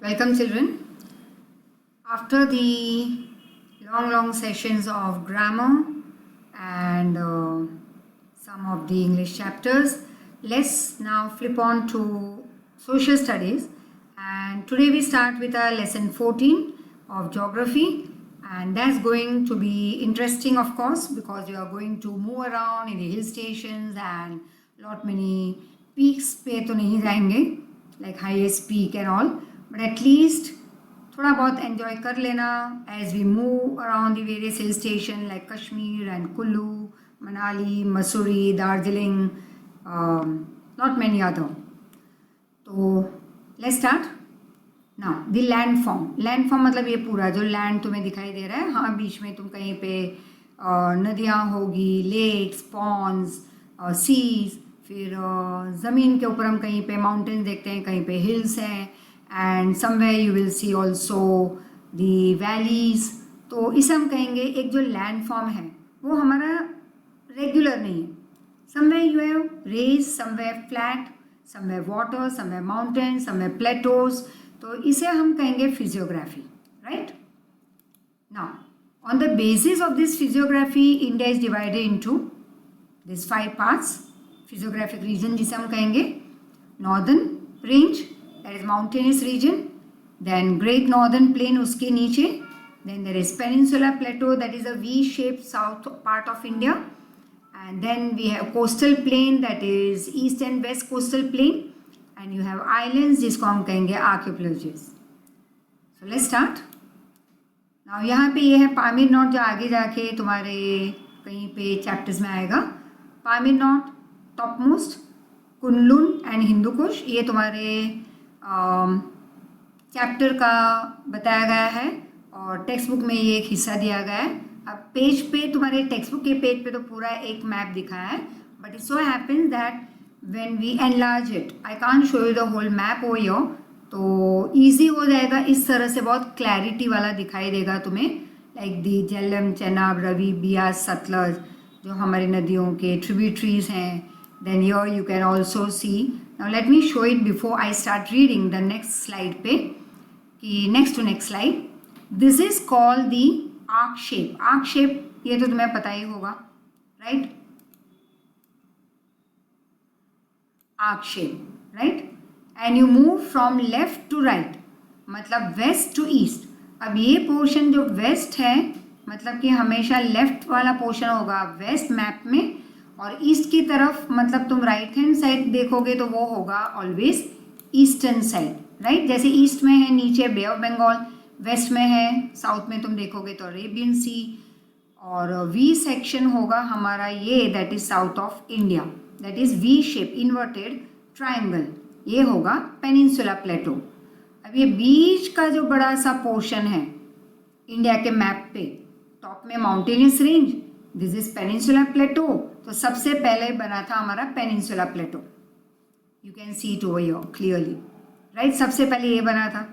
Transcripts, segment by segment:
Welcome, children. After the long sessions of grammar and some of the English chapters, let's now flip on to social studies. And today we start with our lesson 14 of geography, and that's going to be interesting, of course, because you are going to move around in the hill stations and lot many peaks पे तो नहीं जाएंगे, like highest peak and all, but at least थोड़ा बहुत enjoy कर लेना as we move around the various hill stations like Kashmir and Kullu, Manali, Mussoorie, Darjeeling, not many other. तो let's start. Now the landform मतलब ये पूरा जो land तुम्हें दिखाई दे रहा है, हाँ बीच में तुम कहीं पे नदियाँ होगी, लेक्स, पॉन्ड्स, सीज, फिर ज़मीन के ऊपर हम कहीं पे माउंटेन्स देखते हैं, कहीं पे हिल्स हैं, and somewhere you will see also the valleys. तो इसे हम कहेंगे एक जो लैंड फॉर्म है वो हमारा रेगुलर नहीं है. Somewhere you have ridge, somewhere flat, somewhere water, somewhere mountain, somewhere plateaus. तो इसे हम कहेंगे physiography, right. Now on the basis of this physiography India is divided into this 5 parts. Physiographic region जिसे हम कहेंगे northern range, that is mountainous region, then great northern plain उसके नीचे, then there is peninsular plateau that is a V shape south part of India, and then we have coastal plain that is east and west coastal plain, and you have islands जिसको हम कहेंगे archipelages. So let's start. Now यहाँ पे ये है Pamir not, जो आगे जाके तुम्हारे कहीं पे चैप्टर्स में आएगा. Pamir knot top most, Kunlun and Hindu Kush, ये तुम्हारे चैप्टर का बताया गया है और टेक्स्ट बुक में ये एक हिस्सा दिया गया है. अब पेज पे तुम्हारे टेक्स्ट बुक के पेज पे तो पूरा एक मैप दिखाया है, but it so happens that when we enlarge it I can't show you the whole map over here. तो ईजी हो जाएगा, इस तरह से बहुत क्लैरिटी वाला दिखाई देगा तुम्हें, लाइक दी झेलम, चेनाब, रवि, बियास, सतलज, जो हमारी नदियों के ट्रिब्यूटरीज हैं. Then here you can also see. Now let me show it before I start reading the next slide पे, कि next to next slide. This is called the arc shape. Arc shape ये तो तुम्हें पता ही होगा, right. Arc shape, right. And you move from left to right, मतलब west to east. अब ये पोर्शन जो वेस्ट है मतलब कि हमेशा लेफ्ट वाला पोर्शन होगा वेस्ट मैप में, और ईस्ट की तरफ मतलब तुम राइट हैंड साइड देखोगे तो वो होगा ऑलवेज ईस्टर्न साइड, राइट. जैसे ईस्ट में है नीचे बे ऑफ बंगाल, वेस्ट में है, साउथ में तुम देखोगे तो अरेबियन सी, और वी सेक्शन होगा हमारा ये, that is south of India, that is V shape inverted triangle, ये होगा पेनिनसुला प्लेटो. अब ये बीच का जो बड़ा सा पोर्शन है इंडिया के मैप पे, टॉप में mountainous range, this is peninsula plateau. तो सबसे पहले बना था हमारा peninsula plateau, you can see it over here clearly, right. सबसे पहले ये बना था,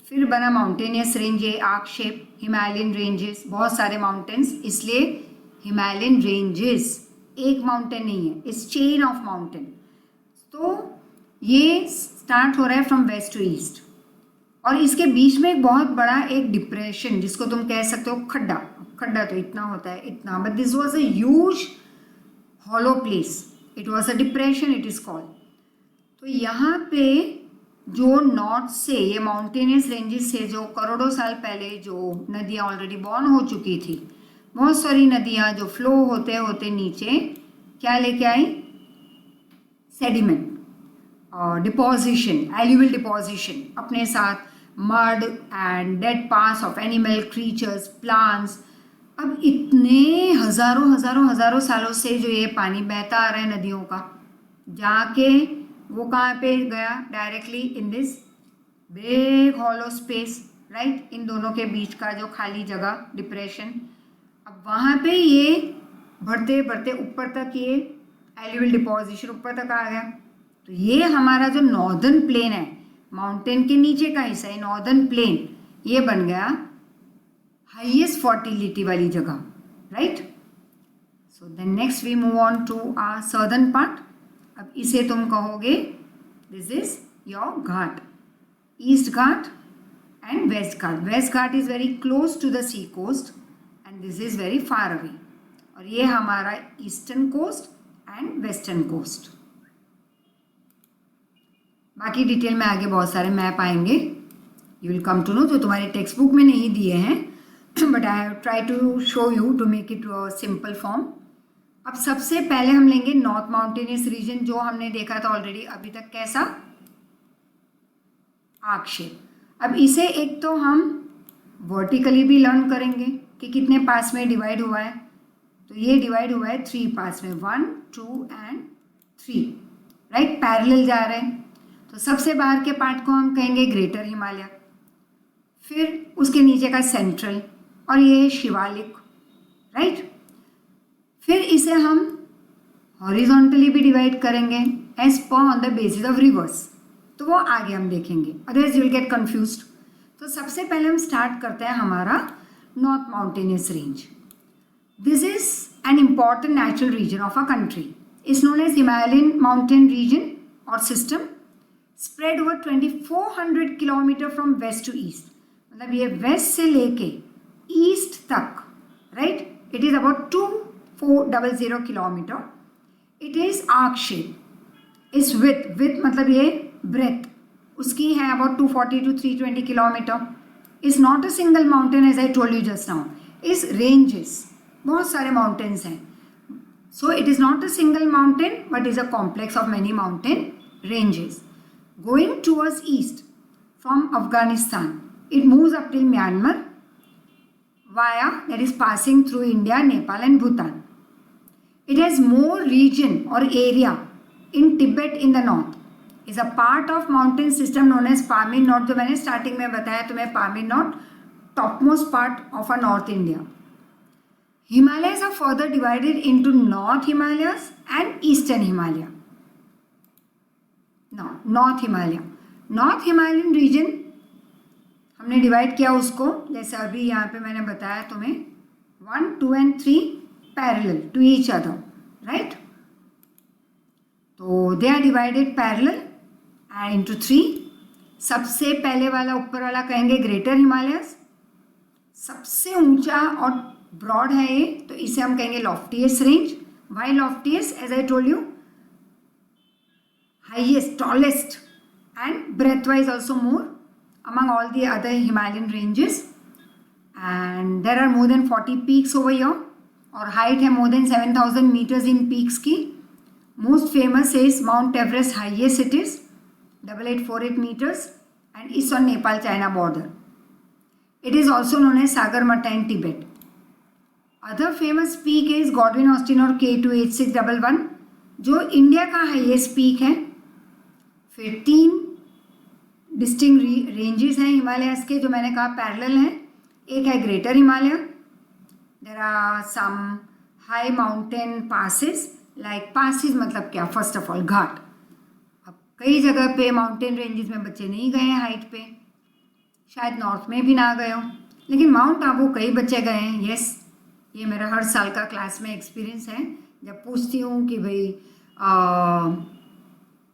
फिर बना माउंटेनियस रेंज, ये आर्क शेप, हिमालयन रेंजेस, बहुत सारे माउंटेन्स, इसलिए हिमालयन रेंजेस, एक माउंटेन नहीं है, इस चेन ऑफ माउंटेन. तो ये स्टार्ट हो रहा है फ्रॉम वेस्ट टू ईस्ट, और इसके बीच में एक बहुत बड़ा एक डिप्रेशन जिसको तुम कह सकते हो खड्डा. खड्डा तो इतना होता है, इतना, but this was a huge hollow place, it was a depression it is called. तो यहाँ पे जो नॉर्थ से ये माउंटेनियस रेंजेस से जो करोड़ों साल पहले जो नदियाँ ऑलरेडी बॉर्न हो चुकी थी, बहुत सारी नदियाँ जो फ्लो होते होते नीचे क्या लेके आई, सेडिमेंट, डिपोजिशन, एल्यूवियल डिपोजिशन अपने साथ, mud and dead parts of animal, creatures, plants. अब इतने हजारों सालों से जो ये पानी बहता आ रहा है नदियों का, जाके वो कहाँ पे गया, directly in this big hollow space, right. इन दोनों के बीच का जो खाली जगह, डिप्रेशन. अब वहाँ पे ये बढ़ते बढ़ते ऊपर तक ये एल्यूवियल डिपोजिशन ऊपर तक आ गया. तो ये हमारा जो नॉर्दर्न प्लेन है, माउंटेन के नीचे का हिस्सा है, नॉर्दर्न प्लेन, ये बन गया हाईएस्ट फर्टिलिटी वाली जगह, right. So then next we move on to our southern part. अब इसे तुम कहोगे this is your ghat, east ghat, and West Ghat. West Ghat is very close to the sea coast and this is very far away. और ये हमारा eastern coast and western coast. बाकी detail में आगे बहुत सारे मैप आएंगे, you will come to know, जो तुम्हारे टेक्स्ट बुक में नहीं दिए हैं, but I have try to show you to make it simple form. अब सबसे पहले हम लेंगे नॉर्थ माउंटेनियस रीजन, जो हमने देखा था ऑलरेडी अभी तक, कैसा, आर्क शेप. अब इसे एक तो हम वर्टिकली भी लर्न करेंगे कि कितने पार्ट्स में डिवाइड हुआ है. तो ये डिवाइड हुआ है 3 पार्ट्स में, 1, 2 एंड 3, राइट, पैरेलल जा रहे हैं. तो सबसे बाहर के पार्ट को हम कहेंगे ग्रेटर हिमालय, फिर उसके नीचे का सेंट्रल, और ये शिवालिक, राइट. फिर इसे हम हॉरिजॉन्टली भी डिवाइड करेंगे as per on the basis of rivers, तो वो आगे हम देखेंगे, otherwise you will get confused. तो सबसे पहले हम स्टार्ट करते हैं हमारा north mountainous range. This is an important natural region of a country, is known as Himalayan mountain region or system, spread over 2400 kilometre from west to east. मतलब ये west से लेके ईस्ट तक, right, it is about 2400 kilometre. It is arc shape. इस width मतलब ये breadth उसकी है about 240 to 320 kilometre. Is not a single mountain as I told you just now. इस रेंजेस, बहुत सारे माउंटेन्स हैं. So it is not a single mountain but is a complex of many mountain ranges. Going towards east from Afghanistan, it moves up till Myanmar via, that is passing through India, Nepal and Bhutan. It has more region or area in Tibet in the north. Is a part of mountain system known as Pamir North, जो मैंने starting में बताया तुम्हें, Pamir North, topmost part of a North India. Himalayas are further divided into North Himalayas and Eastern Himalaya. Now, North Himalaya. North Himalayan region हमने divide किया उसको, जैसे अभी यहाँ पे मैंने बताया तुम्हें, 1, 2 and 3 parallel to each other, right. तो they are divided parallel and into 3. सबसे पहले वाला ऊपर वाला कहेंगे ग्रेटर हिमालयस, सबसे ऊंचा और ब्रॉड है ये, तो इसे हम कहेंगे loftiest range. Why loftiest? As I told you, highest, tallest and breadth wise also more among all the other Himalayan ranges, and there are more than 40 peaks over here, और height है more than 7000 meters in peaks की. Most famous is Mount Everest, highest it is 8848 meters and is on Nepal-China border. It is also known as Sagarmatha in Tibet. Other famous peak is Godwin Austen और K28611, जो India का highest peak है. फिर 3 distinct ranges हैं Himalayas के, जो मैंने कहा पैरेलल हैं. एक है greater Himalaya, there are some high mountain passes, like passes मतलब क्या, फर्स्ट ऑफ ऑल घाट. अब कई जगह पे माउंटेन रेंजेस में बच्चे नहीं गए हैं हाइट पे, शायद नॉर्थ में भी ना गए हो, लेकिन माउंट आबू कई बच्चे गए हैं. यस, ये मेरा हर साल का क्लास में एक्सपीरियंस है. जब पूछती हूँ कि भाई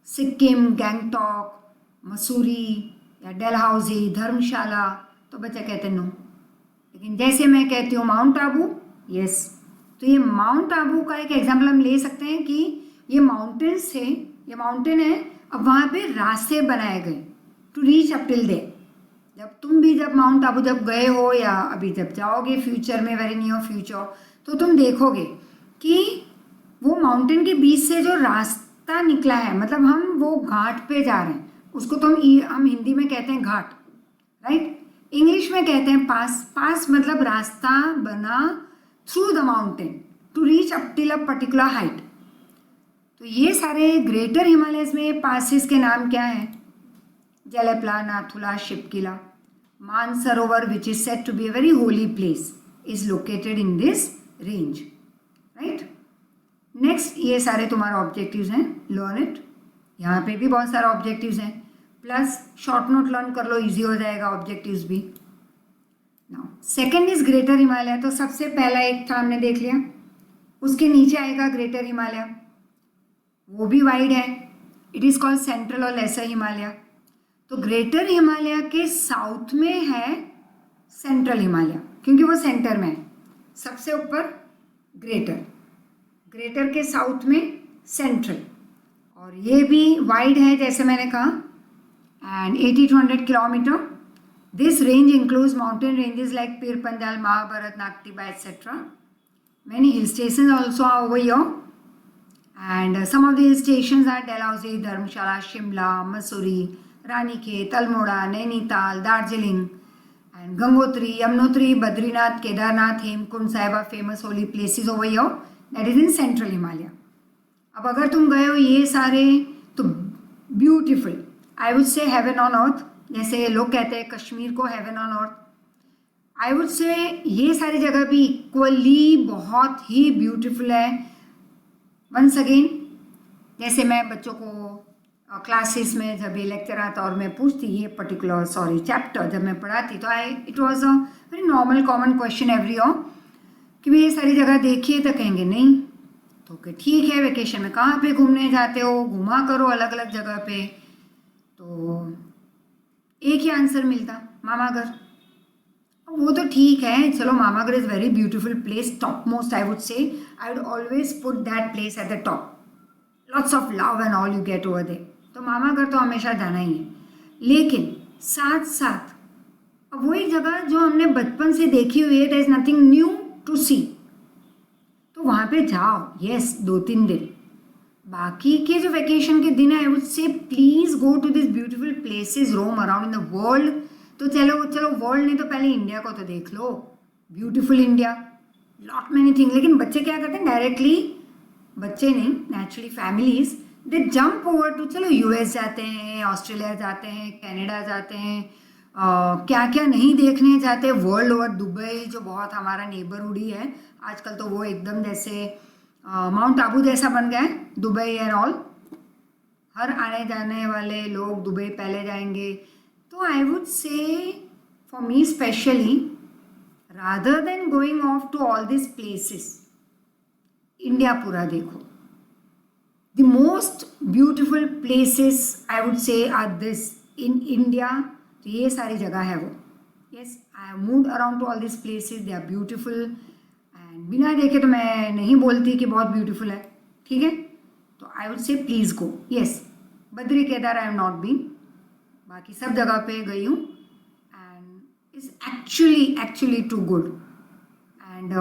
सिक्किम, गैंगटॉक, मसूरी या डलहौजी, धर्मशाला, तो बच्चे कहते हैं नो. लेकिन जैसे मैं कहती हूँ माउंट आबू, यस, तो ये माउंट आबू का एक एग्जाम्पल हम ले सकते हैं कि ये माउंटेन्स थे, ये माउंटेन है, अब वहाँ पे रास्ते बनाए गए to reach up till there. जब तुम भी जब माउंट आबू जब गए हो या अभी जब जाओगे फ्यूचर में, वेरी नियर फ्यूचर, तो तुम देखोगे कि वो माउंटेन के बीच से जो रास्ता निकला है, मतलब हम वो घाट पे जा रहे हैं, उसको तो हम हिंदी में कहते हैं घाट, राइट. इंग्लिश में कहते हैं पास. पास मतलब रास्ता बना through the mountain to reach up till a particular height. तो ये सारे ग्रेटर हिमालयस में पासिस के नाम क्या हैं? Jelep La, Nathu La, Shipki La. Mansarovar, which is said to be a very holy place, is located in this range, right. Next, ये सारे तुम्हारे ऑब्जेक्टिव्स हैं, लर्न इट. यहाँ पे भी बहुत सारे ऑब्जेक्टिव्स हैं, प्लस शॉर्ट नोट लर्न कर लो, इजी हो जाएगा ऑब्जेक्टिव्स भी. Now second is greater Himalaya. तो सबसे पहला एक था, हमने देख लिया. उसके नीचे आएगा ग्रेटर हिमालय, वो भी वाइड है. इट इज़ कॉल्ड सेंट्रल और लेसर हिमालय. तो ग्रेटर हिमालय के साउथ में है सेंट्रल हिमालय, क्योंकि वो सेंटर में है, सबसे ऊपर ग्रेटर के साउथ में सेंट्रल, और ये भी वाइड है जैसे मैंने कहा, and 80 to 100 kilometre. This range includes mountain ranges like Pir Panjal, Mahabharat, Nag Tibba etcetera. Many hill stations also are over here, and some of the hill stations are Dalhousie, Dharamshala, Shimla, Mussoorie, Ranikhet, Almora, Nainital, Darjeeling, and Gangotri, Yamunotri, Badrinath, Kedarnath, Hemkund Sahib are famous holy places over here. That is in central Himalaya. अब अगर तुम गए हो ये सारे तो beautiful, I would से heaven on earth, जैसे लोग कहते हैं कश्मीर को heaven on earth, I would से ये सारी जगह भी इक्वली बहुत ही ब्यूटीफुल है. वंस अगेन, जैसे मैं बच्चों को क्लासेस में जब ये लेक्चर आता और मैं पूछती ये पर्टिकुलर चैप्टर जब मैं पढ़ाती, तो it was a very normal common question every year कि भाई ये सारी जगह देखिए, तो कहेंगे नहीं. तो कि ठीक है, वेकेशन में कहाँ पे घूमने जाते हो, घूमा करो अलग अलग जगह पे. तो एक ही आंसर मिलता, मामा घर. वो तो ठीक है, चलो मामा घर is very beautiful place, top most I would say, I would always put that place at the top. Lots of love and all you get over there. तो मामा घर तो हमेशा जाना ही है. लेकिन साथ साथ अब वही जगह जो हमने बचपन से देखी हुई है, there is nothing new to see, तो वहाँ पे जाओ. यस, 2-3 दिन. बाकी के जो वेकेशन के दिन I would say please go to this beautiful places, roam around in the world. तो चलो वर्ल्ड नहीं तो पहले इंडिया को तो देख लो. Beautiful India, lot many thing. लेकिन बच्चे क्या करते हैं, डायरेक्टली, बच्चे नहीं, naturally families, they jump over to, चलो यूएस जाते हैं, ऑस्ट्रेलिया जाते हैं, कनाडा जाते हैं, क्या क्या नहीं देखने जाते हैं वर्ल्ड ओवर. दुबई जो बहुत हमारा नेबरहुड ही है आजकल, तो वो एकदम जैसे माउंट आबू जैसा बन गया है दुबई एंड ऑल. हर आने जाने वाले लोग दुबई पहले जाएंगे. तो I would say for me specially, rather than going off to all this places, India पूरा देखो. The most beautiful places I would say are this in India. तो ये सारी जगह है वो. Yes, I have moved around to all this places, they are beautiful, and बिना देखे तो मैं नहीं बोलती कि बहुत ब्यूटिफुल है. ठीक है, तो I would say please go. Yes, Badri Kedar I have not been, बाकी सब जगह पे गई हूँ, and is actually too good. And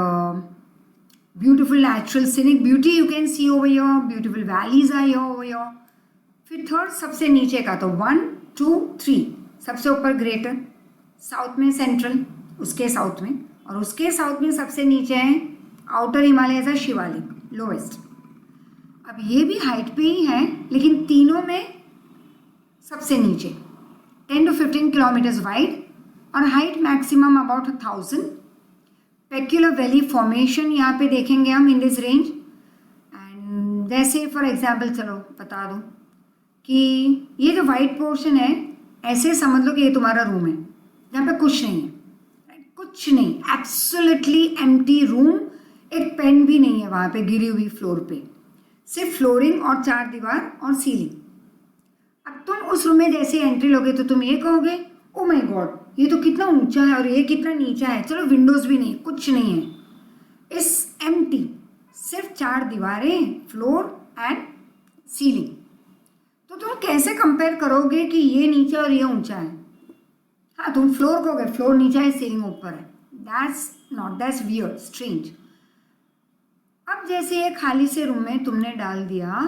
beautiful natural scenic beauty you can see over your, beautiful valleys are your over your. फिर third सबसे नीचे का, तो 1, 2, 3, सबसे ऊपर ग्रेटर, साउथ में सेंट्रल, उसके साउथ में, और उसके साउथ में सबसे नीचे है आउटर हिमालय का शिवालिक, लोवेस्ट. अब ये भी हाइट पे ही है, लेकिन तीनों में सबसे नीचे 10 to 15 किलोमीटर्स वाइड, और height maximum about 1000. Peculiar valley formation यहाँ पे देखेंगे हम इन दिस रेंज. एंड जैसे फॉर एग्जाम्पल, चलो बता दूँ कि ये जो वाइट पोर्शन है, ऐसे समझ लो कि ये तुम्हारा रूम है जहाँ पे कुछ नहीं है, कुछ नहीं, एब्सोल्युटली एम्प्टी रूम. एक पेन भी नहीं है वहाँ पे गिरी हुई फ्लोर पे, सिर्फ फ्लोरिंग और 4 दीवार और सीलिंग. अब तुम उस रूम में जैसे एंट्री लोगे तो तुम ये कहोगे, ओ माय गॉड, ये तो कितना ऊंचा है और ये कितना नीचा है. चलो विंडोज भी नहीं, कुछ नहीं है, इस एम्प्टी, सिर्फ 4 दीवारें, फ्लोर एंड सीलिंग. तो तुम कैसे कंपेयर करोगे कि ये नीचा और ये ऊंचा है. हाँ, तुम फ्लोर कहोगे फ्लोर नीचा है, सीलिंग ऊपर है. That's weird, strange. अब जैसे ये खाली से रूम में तुमने डाल दिया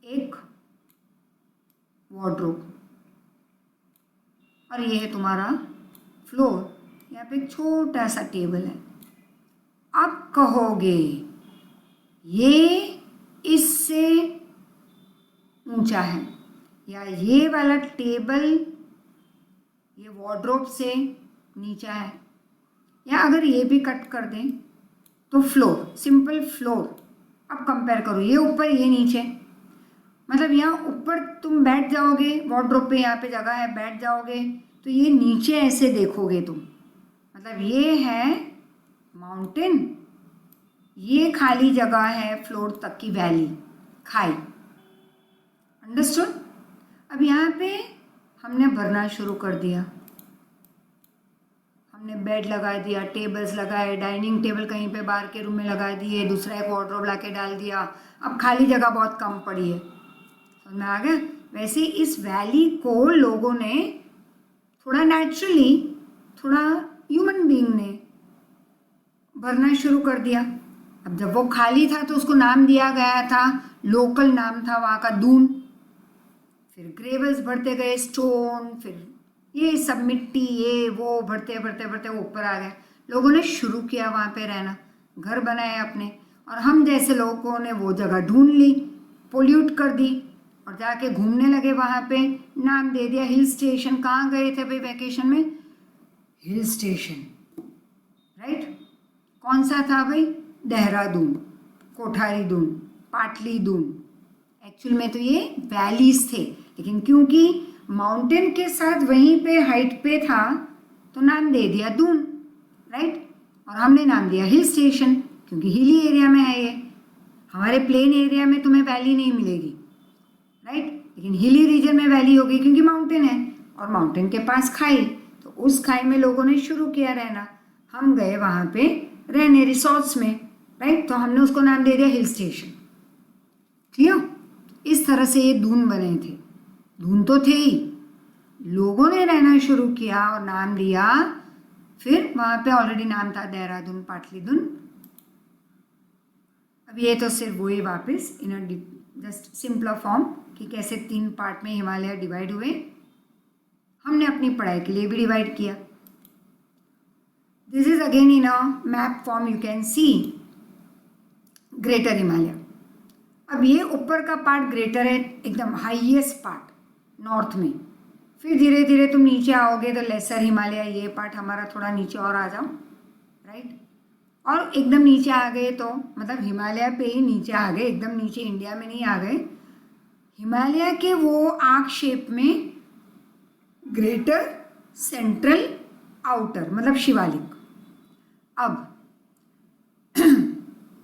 एक वार्डरोब, और ये है तुम्हारा फ्लोर, यहाँ पे एक छोटा सा टेबल है. अब कहोगे ये इससे ऊंचा है, या ये वाला टेबल ये वार्डरोब से नीचा है, या अगर ये भी कट कर दें तो फ्लोर, सिंपल फ्लोर. अब कंपेयर करो, ये ऊपर ये नीचे, मतलब यहाँ ऊपर तुम बैठ जाओगे वार्डरोब पे, यहाँ पे जगह है, बैठ जाओगे तो ये नीचे ऐसे देखोगे तुम, मतलब ये है माउंटेन, ये खाली जगह है फ्लोर तक की वैली, खाई. अंडरस्टूड. अब यहाँ पे हमने भरना शुरू कर दिया। हमने बेड लगा दिया, टेबल्स लगाए, डाइनिंग टेबल कहीं पे बाहर के रूम में लगा दिए, दूसरा एक वार्डरोब ला के डाल दिया। अब खाली जगह बहुत कम पड़ी है, समझ में आ गया। वैसे इस वैली को लोगों ने थोड़ा नेचुरली, थोड़ा ह्यूमन बीइंग ने भरना शुरू कर दिया। अब जब वो खाली था तो उसको नाम दिया गया था, लोकल नाम था वहाँ का दून। फिर ग्रेवल्स भरते गए, स्टोन, फिर ये सब मिट्टी, ये वो भरते भरते भरते वो ऊपर आ गए। लोगों ने शुरू किया वहाँ पे रहना, घर बनाए अपने, और हम जैसे लोगों ने वो जगह ढूंढ ली, पोल्यूट कर दी और जाके घूमने लगे वहाँ पे। नाम दे दिया हिल स्टेशन। कहाँ गए थे भाई वैकेशन में? Hill station, right. कौन सा था भाई? देहरादून, कोठारी दून, पाटली दून। एक्चुअल में तो ये वैलीज थे, लेकिन क्योंकि माउंटेन के साथ वहीं पे हाइट पे था तो नाम दे दिया दून, राइट। और हमने नाम दिया हिल स्टेशन क्योंकि हिली एरिया में है ये। हमारे प्लेन एरिया में तुम्हें वैली नहीं मिलेगी, राइट, लेकिन हिली रीजन में वैली होगी क्योंकि माउंटेन है और माउंटेन के पास खाई। तो उस खाई में लोगों ने शुरू किया रहना। हम गए वहाँ पे रहने रिसोर्ट्स में, राइट, तो हमने उसको नाम दे दिया हिल स्टेशन। क्लियर? इस तरह से ये दून बने थे। दून तो थे ही, लोगों ने रहना शुरू किया और नाम दिया। फिर वहाँ पे ऑलरेडी नाम था देहरादून, पाटली दून। अब ये तो सिर्फ वही वापस इन अ जस्ट सिंपलर फॉर्म कि कैसे 3 पार्ट में हिमालय डिवाइड हुए। हमने अपनी पढ़ाई के लिए भी डिवाइड किया। This is again in a map form, you can C greater Himalaya. अब ये ऊपर का पार्ट ग्रेटर है, एकदम हाईएस्ट पार्ट नॉर्थ में। फिर धीरे धीरे तुम नीचे आओगे तो लेसर हिमालय, ये पार्ट हमारा थोड़ा नीचे और आ जाओ, राइट। और एकदम नीचे आ गए तो मतलब हिमालय पे ही नीचे आ गए, एकदम नीचे इंडिया में नहीं आ गए। हिमालय के वो आर्क शेप में ग्रेटर, सेंट्रल, आउटर मतलब शिवालिक। अब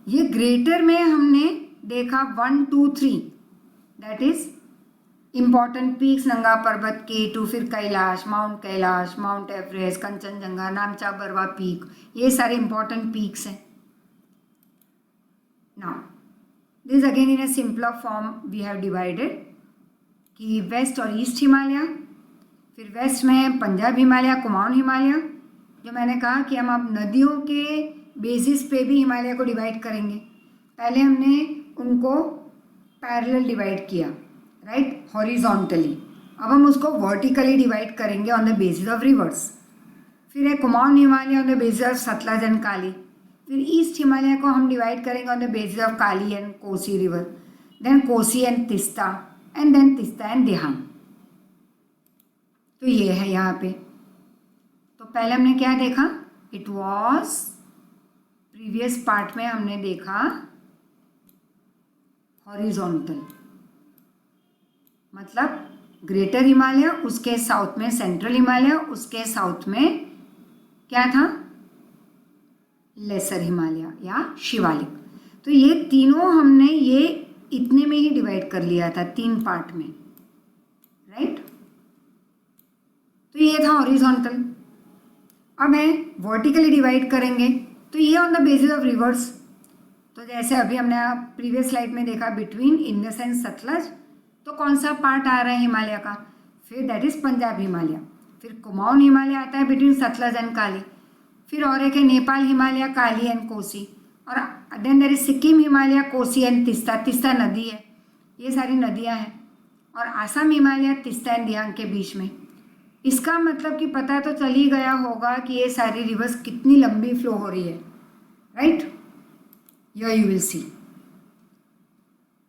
ये ग्रेटर में हमने देखा 1, 2, 3, दैट इज इम्पॉर्टेंट पीक्स, नंगा पर्वत, K2, फिर Kailash, mount Everest, Kanchenjunga, Namcha Barwa peak, ये सारे इम्पॉर्टेंट पीक्स हैं। Now this again in a simpler form we have divided कि वेस्ट और ईस्ट हिमालय, फिर वेस्ट में पंजाब हिमालय, कुमाऊन हिमालय। जो मैंने कहा कि हम अब नदियों के बेसिस पे भी हिमालय को डिवाइड करेंगे। पहले हमने उनको पैरेलल डिवाइड किया, राइट, हॉरिजॉन्टली। अब हम उसको वर्टिकली डिवाइड करेंगे on the basis of rivers. फिर है Kumaon Himalaya on the basis of Sutlej and Kali. फिर ईस्ट हिमालय को हम डिवाइड करेंगे on the basis of Kali and Kosi river, then Kosi and Teesta, and then Teesta and Dihang. तो ये है यहाँ पे। तो पहले हमने क्या देखा? इट वॉज प्रीवियस पार्ट में हमने देखा हॉरिजॉन्टल, मतलब ग्रेटर हिमालय, उसके साउथ में सेंट्रल हिमालय, उसके साउथ में क्या था? लेसर हिमालय या शिवालिक। तो ये तीनों हमने ये इतने में ही डिवाइड कर लिया था, 3 पार्ट में, राइट। तो ये था हॉरिजॉन्टल। अब है वर्टिकली डिवाइड करेंगे तो ये on the basis of rivers. तो जैसे अभी हमने प्रीवियस स्लाइड में देखा बिटवीन इंडस एंड सतलज, तो कौन सा पार्ट आ रहा है हिमालय का? फिर दैट इज पंजाब हिमालय। फिर कुमाऊन हिमालय आता है बिटवीन सतलज एंड काली। फिर और एक है नेपाल हिमालय, काली एंड कोसी। और then there is Sikkim Himalaya, Kosi and Teesta. Teesta नदी है, ये सारी नदियां हैं। और आसाम हिमालय, तिस्ता एंड दियांग के बीच में। इसका मतलब कि पता तो चल ही गया होगा कि ये सारी रिवर्स कितनी लंबी फ्लो हो रही है, right. You will see,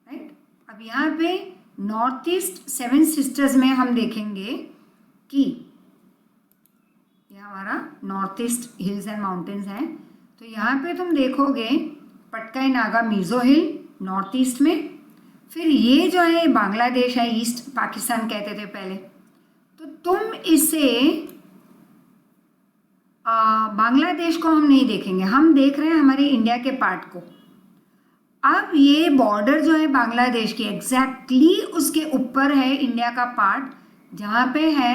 right. अब यहाँ पे नॉर्थ ईस्ट 7 सिस्टर्स में हम देखेंगे कि ये हमारा north east hills and mountains हैं। तो यहाँ पे तुम देखोगे पटकाई नागा मिजो हिल नॉर्थ ईस्ट में। फिर ये जो है बांग्लादेश है, ईस्ट पाकिस्तान कहते थे पहले। तो तुम इसे बांग्लादेश को हम नहीं देखेंगे, हम देख रहे हैं हमारे इंडिया के पार्ट को। अब ये बॉर्डर जो है बांग्लादेश की एग्जैक्टली उसके ऊपर है इंडिया का पार्ट, जहाँ पे है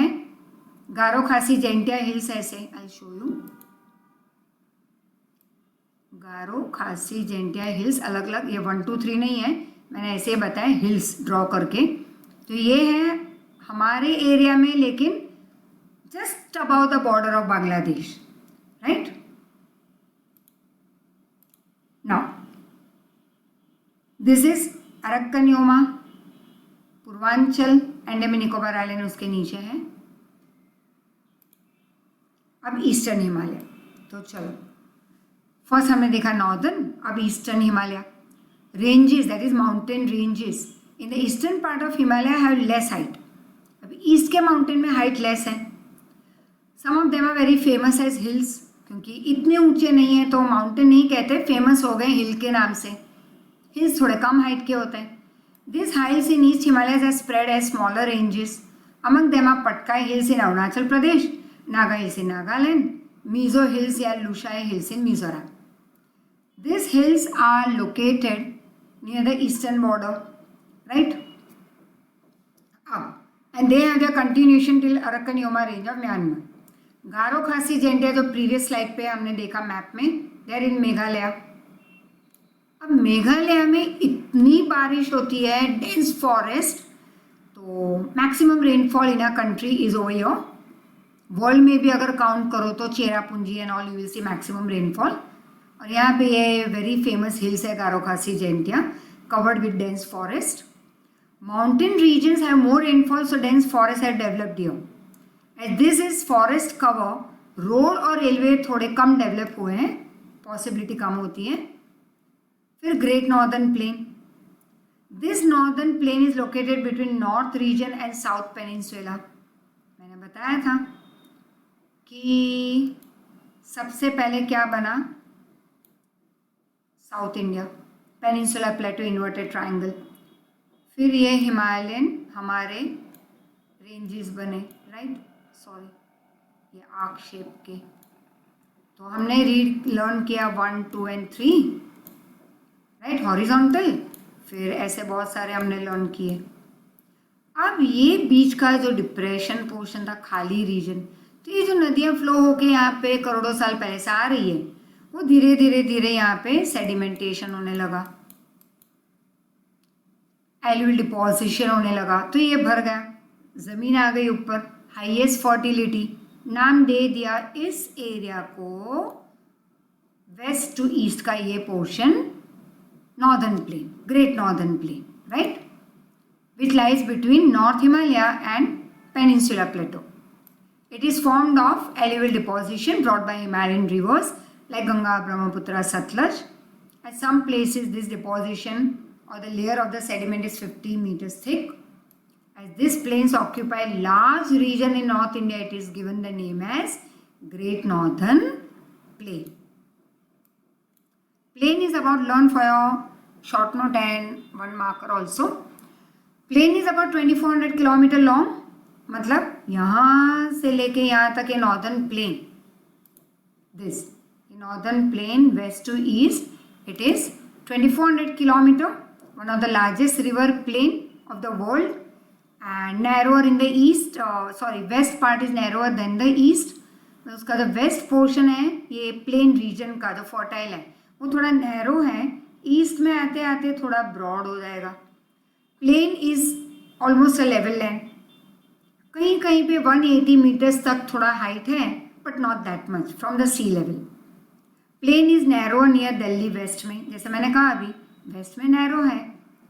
गारो खासी जेंटिया हिल्स, ऐसे I show you, Garo Khasi Jaintia hills अलग अलग, ये 1 2 3 नहीं है, मैंने ऐसे बताया हिल्स ड्रॉ करके। तो ये है हमारे एरिया में, लेकिन just about the border of Bangladesh, right. Now this is Arakan Yoma, Purvanchal, Andaman Nicobar island उसके नीचे है। अब ईस्टर्न हिमालय, तो चलो फर्स्ट हमने देखा नॉर्दर्न, अब eastern Himalaya ranges, that is mountain ranges in the eastern part of Himalaya have less height. अब ईस्ट के माउंटेन में हाइट लेस है। Some of them are very famous as hills, क्योंकि इतने ऊंचे नहीं है तो माउंटेन नहीं कहते, फेमस हो गए हिल के नाम से। हिल्स थोड़े कम हाइट के होते हैं। This hills in east Himalaya are spread as smaller ranges, among them are Patkai hills in Arunachal Pradesh, Naga hills in Nagaland, Mizo hills या Lushai hills in Mizoram. These hills are located near the eastern border, right? And they have their continuation till Arakan-Yoma range of Myanmar. गारो खासी जेंटिया जो previous slide पे हमने देखा map में, they are in Meghalaya. अब मेघालय में इतनी बारिश होती है, डेंस फॉरेस्ट, तो maximum rainfall in a country is over your. World में भी अगर काउंट करो तो Cherrapunji and all you will see maximum rainfall. और यहाँ पे ये वेरी फेमस हिल्स है Garo Khasi Jaintia, covered with dense forest. Mountain regions have more rainfall, so dense forest have developed here. As this is forest cover, road और railway थोड़े कम develop हुए हैं, पॉसिबिलिटी कम होती है। फिर great northern plain, this northern plane is located between north region and south peninsula. मैंने बताया था कि सबसे पहले क्या बना, साउथ इंडिया, पेनिनसुला प्लेटो इन्वर्टेड ट्राइंगल, फिर ये हिमालयन हमारे रेंजेस बने, राइट, सॉरी ये आर्क शेप के। तो हमने लर्न किया 1 2 एंड 3, राइट, हॉरिजॉन्टल, फिर ऐसे बहुत सारे हमने लर्न किए। अब ये बीच का जो डिप्रेशन पोर्शन था, खाली रीजन, तो ये जो नदियाँ फ्लो होके यहाँ पे करोड़ों साल पहले से आ रही है, वो धीरे धीरे धीरे यहाँ पे सेडिमेंटेशन होने लगा, एलुवियल डिपोजिशन होने लगा, तो ये भर गया, जमीन आ गई ऊपर, हाईएस्ट फर्टिलिटी, नाम दे दिया इस एरिया को, वेस्ट टू ईस्ट का ये portion, northern plain, great northern plane, right, which lies between North Himalaya and Peninsula Plateau. It is formed of alluvial deposition brought by Himalayan rivers like Ganga, Brahmaputra, Satluj. At some places this deposition or the layer of the sediment is 50 meters thick. As these plains occupy large region in North India, it is given the name as Great Northern Plain. Plain is about, learn for your short note and one marker also. Plain is about 2400 kilometre long, मतलब यहाँ से लेके यहाँ तक ये northern plain, this northern plain west to east, it is 2400 kilometre, one of the largest river plain of the world, and narrower in the east, sorry west part is narrower than the east. उसका जो waste portion है ये plain region का जो fertile है वो थोड़ा narrow है, ईस्ट में आते आते थोड़ा ब्रॉड हो जाएगा। Plain is almost a level land, कहीं कहीं पे 180 मीटर्स तक थोड़ा हाइट है, but not that much from the sea level. Plain is narrow near Delhi west में, जैसे मैंने कहा अभी वेस्ट में नैरो है,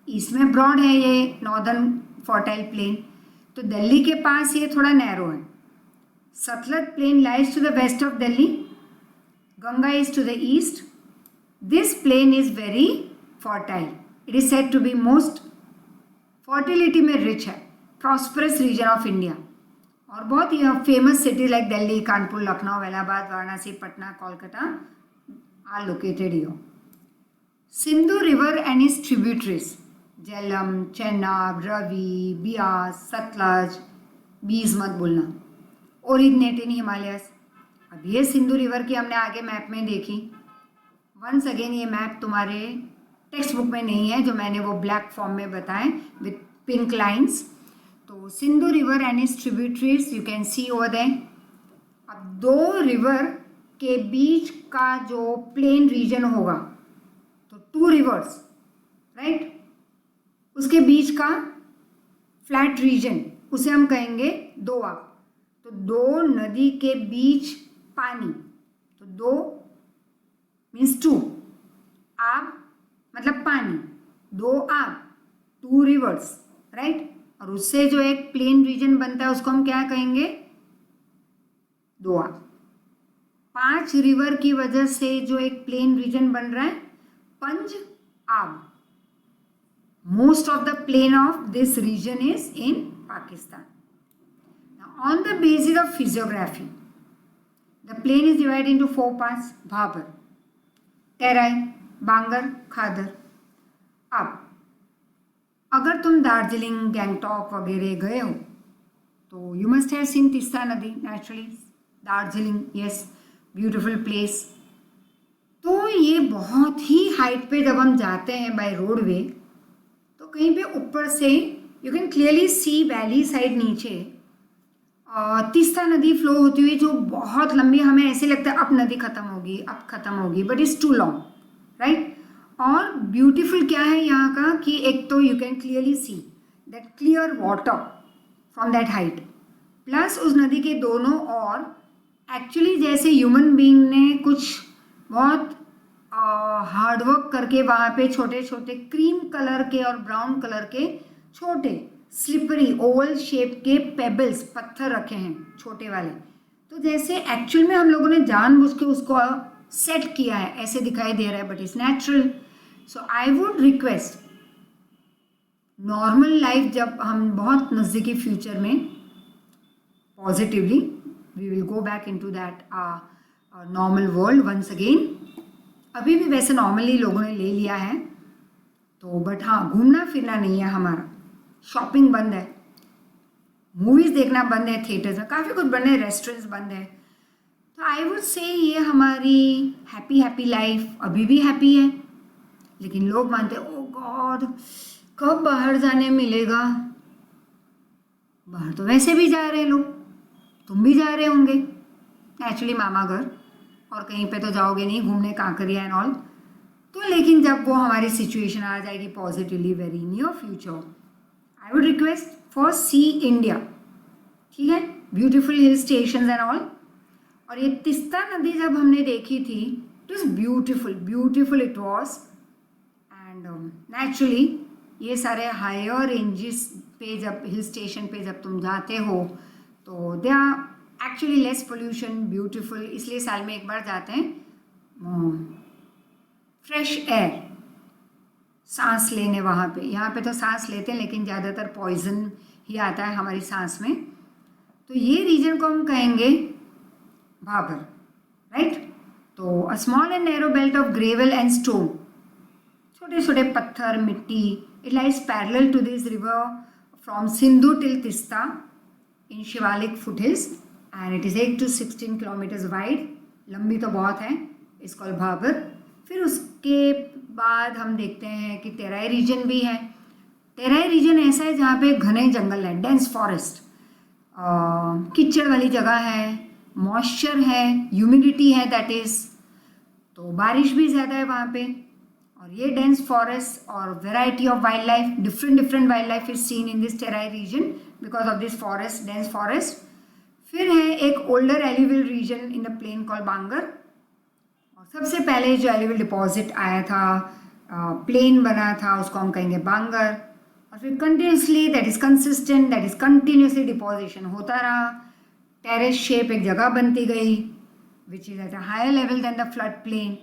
ईस्ट में ब्रॉड है ये नॉर्दर्न फर्टाइल प्लेन, तो दिल्ली के पास ये थोड़ा नैरो है। Sutlej plain lies to the west of Delhi, Ganga is to the east. This plain is very fertile, it is said to be most fertility में रिच है, प्रॉस्परस रीजन ऑफ इंडिया, और बहुत famous city like Delhi, Kanpur, Lucknow, Allahabad, Varanasi, Patna, Kolkata are located here. Sindhu river and its tributaries Jhelum, Chenab, Ravi, Beas, Sutlej, बीज मत बोलना, originate in Himalayas. अब ये Sindhu river की हमने आगे मैप में देखी, वंस अगेन ये मैप तुम्हारे टेक्स्ट बुक में नहीं है, जो मैंने वो ब्लैक फॉर्म में बताए विथ पिंक लाइंस। तो Sindhu river and its tributaries you can see over there. अब दो रिवर के बीच का जो प्लेन रीजन होगा, तो टू रिवर्स राइट, उसके बीच का फ्लैट रीजन उसे हम कहेंगे दोआ। तो दो नदी के बीच पानी, तो दो मीन्स टू, आब मतलब पानी, दो आब, टू रिवर्स राइट, और उससे जो एक प्लेन रीजन बनता है उसको हम क्या कहेंगे, दोआ। 5 रिवर की वजह से जो एक प्लेन रीजन बन रहा है, पंज आब। Most of the plain of this region is in Pakistan. On the basis of physiography, the plain is divided into 4 parts: Bhabar, Terai, Bangar, Khadar. अब अगर तुम दार्जिलिंग, गैंगटॉक वगैरह गए हो तो you must have seen Teesta नदी naturally. Darjeeling, yes, beautiful place. तो ये बहुत ही हाइट पे जब हम जाते हैं बाय रोडवे, तो कहीं पे ऊपर से you can clearly C valley side नीचे तीस्ता नदी फ्लो होती हुई, जो बहुत लंबी, हमें ऐसे लगता है अब नदी खत्म होगी, अब खत्म होगी, but it's too long right. और ब्यूटीफुल क्या है यहाँ का कि एक तो you can clearly see that clear water from that height, plus उस नदी के दोनों और एक्चुअली जैसे ह्यूमन बीइंग ने कुछ बहुत हार्डवर्क करके वहाँ पे छोटे छोटे क्रीम कलर के और ब्राउन कलर के छोटे स्लिपरी ओवल शेप के पेबल्स, पत्थर रखे हैं छोटे वाले। तो जैसे एक्चुअल में हम लोगों ने जानबूझ के उसको सेट किया है, ऐसे दिखाई दे रहा है, but it's natural. So I would request, normal life जब हम बहुत नज़दीकी फ्यूचर में positively we will go back into that normal world once again. अभी भी वैसे नॉर्मली लोगों ने ले लिया है तो, बट हाँ, घूमना फिरना नहीं है हमारा, शॉपिंग बंद है, मूवीज़ देखना बंद है, थिएटर्स में काफ़ी कुछ बंद है, रेस्टोरेंट्स बंद है। तो आई वुड से ये हमारी हैप्पी लाइफ अभी भी हैप्पी है, लेकिन लोग मानते हैं ओ गॉड कब बाहर जाने मिलेगा। बाहर तो वैसे भी जा रहे हैं लोग, तुम भी जा रहे होंगे एक्चुअली मामा घर, और कहीं पे तो जाओगे नहीं घूमने, कांकरिया एंड ऑल। तो लेकिन जब वो हमारी सिचुएशन आ जाएगी positively very near future, I would request for see India, ठीक है, beautiful hill station and all. और ये तीस्ता नदी जब हमने देखी थी, it was beautiful it was. And naturally ये सारे हायर रेंजेस पे जब हिल स्टेशन पे जब तुम जाते हो तो they are actually less pollution, beautiful, इसलिए साल में एक बार जाते हैं। फ्रेश एयर सांस लेने वहाँ पे, यहाँ पे तो सांस लेते हैं लेकिन ज़्यादातर पॉइजन ही आता है हमारी सांस में। तो ये रीजन को हम कहेंगे भाबर राइट। तो a small and narrow belt of gravel and stone, छोटे छोटे पत्थर, मिट्टी, it lies parallel to this river from Sindhu till Teesta in Shivalik foothills and it is 8 to 16 kilometres wide, लंबी तो बहुत है, इट्स कॉल्ड भाबर। फिर उसके बाद हम देखते हैं कि तेराई रीजन भी है। तेराई रीजन ऐसा है जहाँ पे घने जंगल है, डेंस फॉरेस्ट, कीचड़ वाली जगह है, मॉइस्चर है, ह्यूमिडिटी है, दैट इज़, तो बारिश भी ज़्यादा है वहाँ पे। और ये डेंस फॉरेस्ट और variety of wild life, different wild life is seen in this Terai region because of this forest, dense forest. फिर है एक older alluvial region in the plain called Bangar, और सबसे पहले जो एल्यूवियल डिपॉजिट आया था, प्लेन बना था, उसको हम कहेंगे बांगर। और फिर continuously that is consistent, that is continuously deposition होता रहा, टेरेस शेप एक जगह बनती गई which is at a higher level than the flood plain.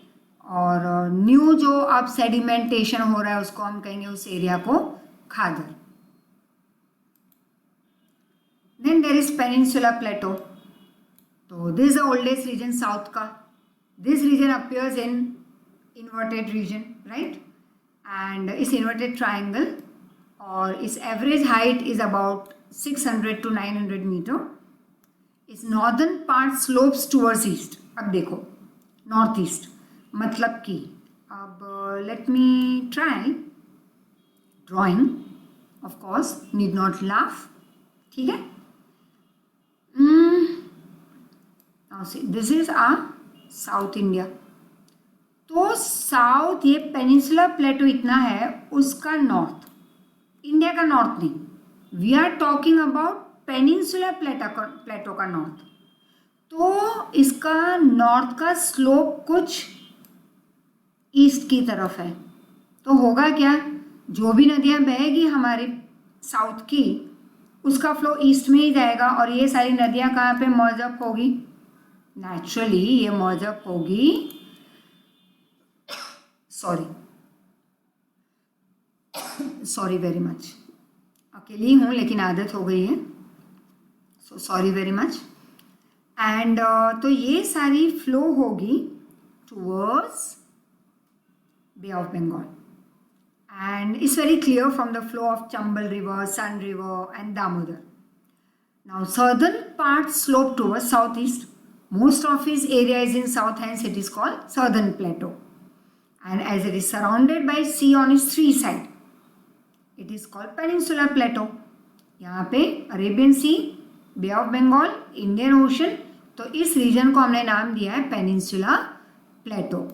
और न्यू जो अब सेडिमेंटेशन हो रहा है उसको हम कहेंगे उस एरिया को Khadar. Then there is peninsula plateau, तो this is the oldest region south का। This region appears in inverted region, right? And इस inverted triangle और इस average height is about 600 to 900 meter. इस northern part slopes towards east. अब देखो north east मतलब कि अब let me try drawing. Of course, need not laugh. ठीक है. Now see this is a south India. तो साउथ ये पेनिनसुलर प्लेटो इतना है, उसका नॉर्थ, इंडिया का नॉर्थ नहीं, we are talking about peninsular plateau का नॉर्थ. तो इसका नॉर्थ का स्लोप कुछ ईस्ट की तरफ है. तो होगा क्या, जो भी नदियां बहेगी हमारी साउथ की, उसका फ्लो ईस्ट में ही जाएगा. और ये सारी नदियां कहाँ पे मर्ज अप होगी, नेचुरली ये मर्ज अप होगी, सॉरी वेरी मच, अकेली हूँ लेकिन आदत हो गई है, so sorry very much. And तो ये सारी फ्लो होगी towards bay of Bengal. And it's very clear from the flow of Chambal River, Sun River and Damodar. Now southern part slope towards southeast. Most of its area is in south, hence it is called southern plateau. And as it is surrounded by sea on its three sides, it is called peninsular plateau. यहाँ पे Arabian sea, bay of Bengal, Indian ocean, तो इस region को हमने नाम दिया है peninsula plateau.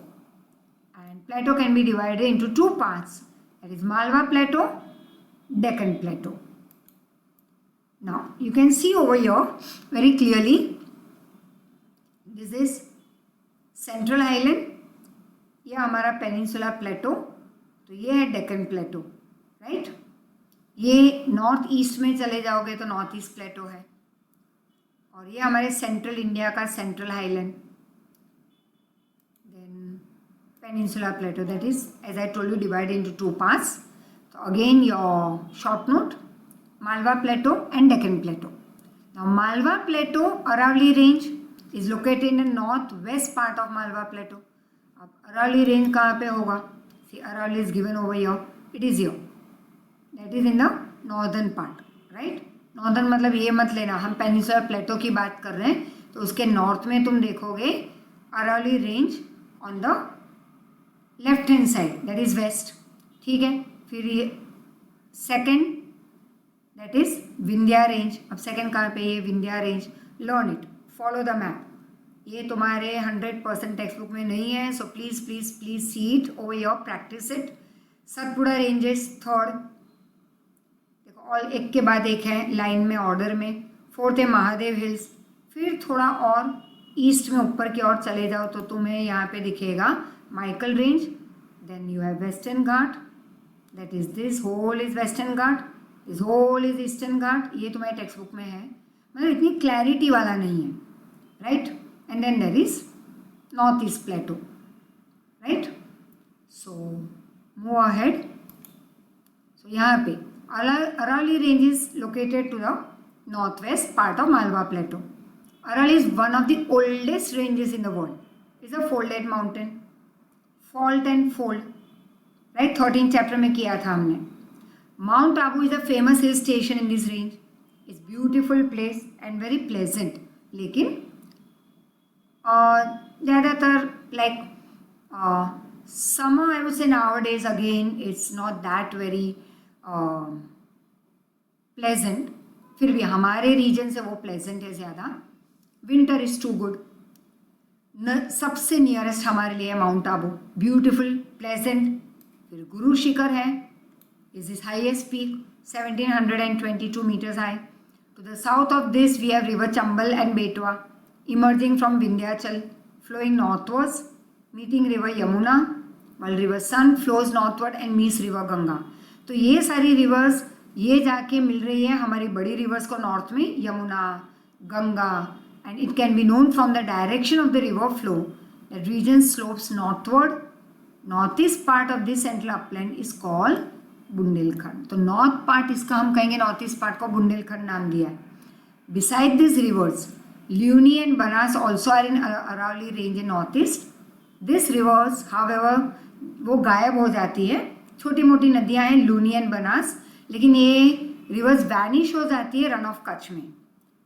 And plateau can be divided into two parts. That is Malwa Plateau, Deccan Plateau. Now you can see over here very clearly, this is Central Highland, ये हमारा peninsula plateau, तो ये है डेक्कन प्लेटो, राइट. ये north east में चले जाओगे तो नॉर्थ ईस्ट प्लेटो है. और ये हमारे सेंट्रल इंडिया का central highland, Peninsula Plateau, that is, as I told you, divided into two parts. So again your short note, Malwa Plateau and Deccan Plateau. Now Malwa Plateau, Aravalli Range is located in the northwest part of Malwa Plateau. अब Aravalli Range कहाँ पे होगा, see Aravalli is given over here, it is here, that is in the northern part, right. Northern मतलब ये मत लेना, हम Peninsula Plateau की बात कर रहे हैं, तो उसके नॉर्थ में तुम देखोगे Aravalli Range on the left hand side, that is west. ठीक है. फिर ये second, that is Vindhya range. अब सेकेंड कहाँ पे, ये Vindhya range. Learn it, follow the map. ये तुम्हारे 100% टेक्स्ट बुक में नहीं है, so please please please see it over your, practice it. Satpura ranges third, देखो ऑल एक के बाद एक है लाइन में, ऑर्डर में. फोर्थ है महादेव हिल्स. फिर थोड़ा और ईस्ट में ऊपर की ओर चले जाओ तो तुम्हें यहाँ पे दिखेगा Michael Range. Then you have Western Ghat, that is this whole is Western Ghat, this whole is Eastern Ghat. ये तुम्हारे टेक्स्ट बुक में है, मतलब इतनी क्लैरिटी वाला नहीं है, right. And then there is north east plateau, right. So move ahead. So यहाँ पे Aravalli Range is located to the northwest part of Malwa Plateau. Aravalli is one of the oldest ranges in the world. It's a folded mountain. Fault and fold, right. 13th chapter में किया था हमने. Mount Abu is a famous hill station in this range. It's beautiful place and very pleasant. लेकिन ज़्यादातर like summer, I would say nowadays again it's not that very pleasant. फिर भी हमारे reason से वो pleasant है ज़्यादा. Winter is too good. सबसे नियरेस्ट हमारे लिए माउंट आबू, ब्यूटिफुल प्लेजेंट. फिर गुरु शिखर है, is this highest peak 1722 meters high. To the south of this we have river Chambal and Betwa emerging from Vindhyachal, flowing northwards, meeting river Yamuna, while river Sun flows northward and meets river Ganga. तो ये सारी reverse ये जाके मिल रही है हमारी बड़ी reverse को नॉर्थ में, Yamuna, Ganga. And it can be known from the direction of the river flow that region slopes northward. Northeast part of this central upland is called Bundelkhand. तो नॉर्थ पार्ट इसका हम कहेंगे, नॉर्थ ईस्ट पार्ट को बुंदेलखंड नाम दिया है. Beside this rivers Luni and Banas also are in Aravalli range in north east. This rivers however वो गायब हो जाती है, छोटी मोटी नदियाँ हैं लूनी एंड बनास, लेकिन ये रिवर्स वैनिश हो जाती है रन ऑफ कच्छ में.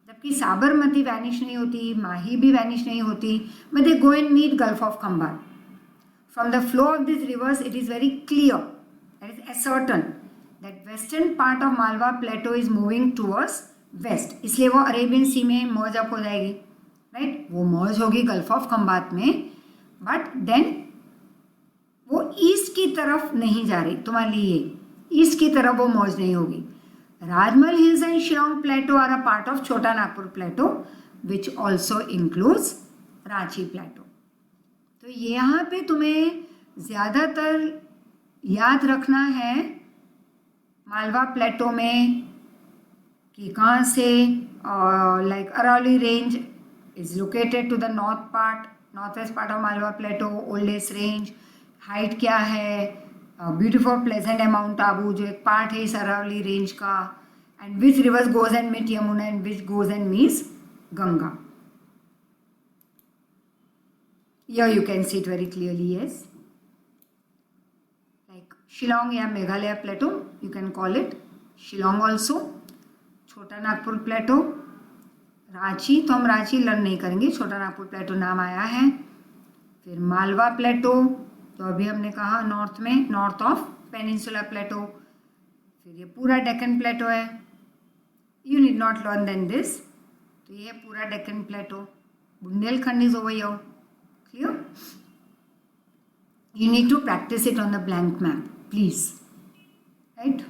जबकि साबरमती वैनिश नहीं होती, माही भी वैनिश नहीं होती, but they go and meet gulf of Khambhat. From the flow of this rivers it is very clear, that is ascertain that western part of Malwa Plateau is moving towards west, इसलिए वो Arabian सी में मर्ज up हो जाएगी, right. वो मर्ज होगी gulf of Khambhat में, but then वो east की तरफ नहीं जा रही तुम्हारे लिए, ईस्ट की तरफ वो मर्ज नहीं होगी। Rajmahal hills and Shillong plateau are a part of Chota Nagpur plateau which also includes Ranchi plateau. तो यहाँ पे तुम्हें ज़्यादातर याद रखना है मालवा प्लेटो में कि कहाँ से, like Aravalli range is located to the north west part of Malwa plateau, oldest range, height क्या है, ब्यूटीफुल प्लेजेंट है माउंट आबू जो एक पार्ट है इस अरावली रेंज का, and which rivers goes and meet Yamuna and which goes and meets Ganga. Here you can see it very clearly, yes. Like Shillong या मेघालय प्लेटो, you can call it Shillong also. छोटा नागपुर प्लेटो, रांची तो हम रांची लर्न नहीं करेंगे, छोटा नागपुर प्लेटो नाम आया है। फिर मालवा प्लेटो तो अभी हमने कहा नॉर्थ में, नॉर्थ ऑफ पेनिनसुला प्लेटो। फिर ये पूरा डेक्कन प्लेटो है, you need not learn then this. तो ये पूरा Deccan plateau, Bundelkhand is over here. Clear? You need to practice it on the blank map, please. Right?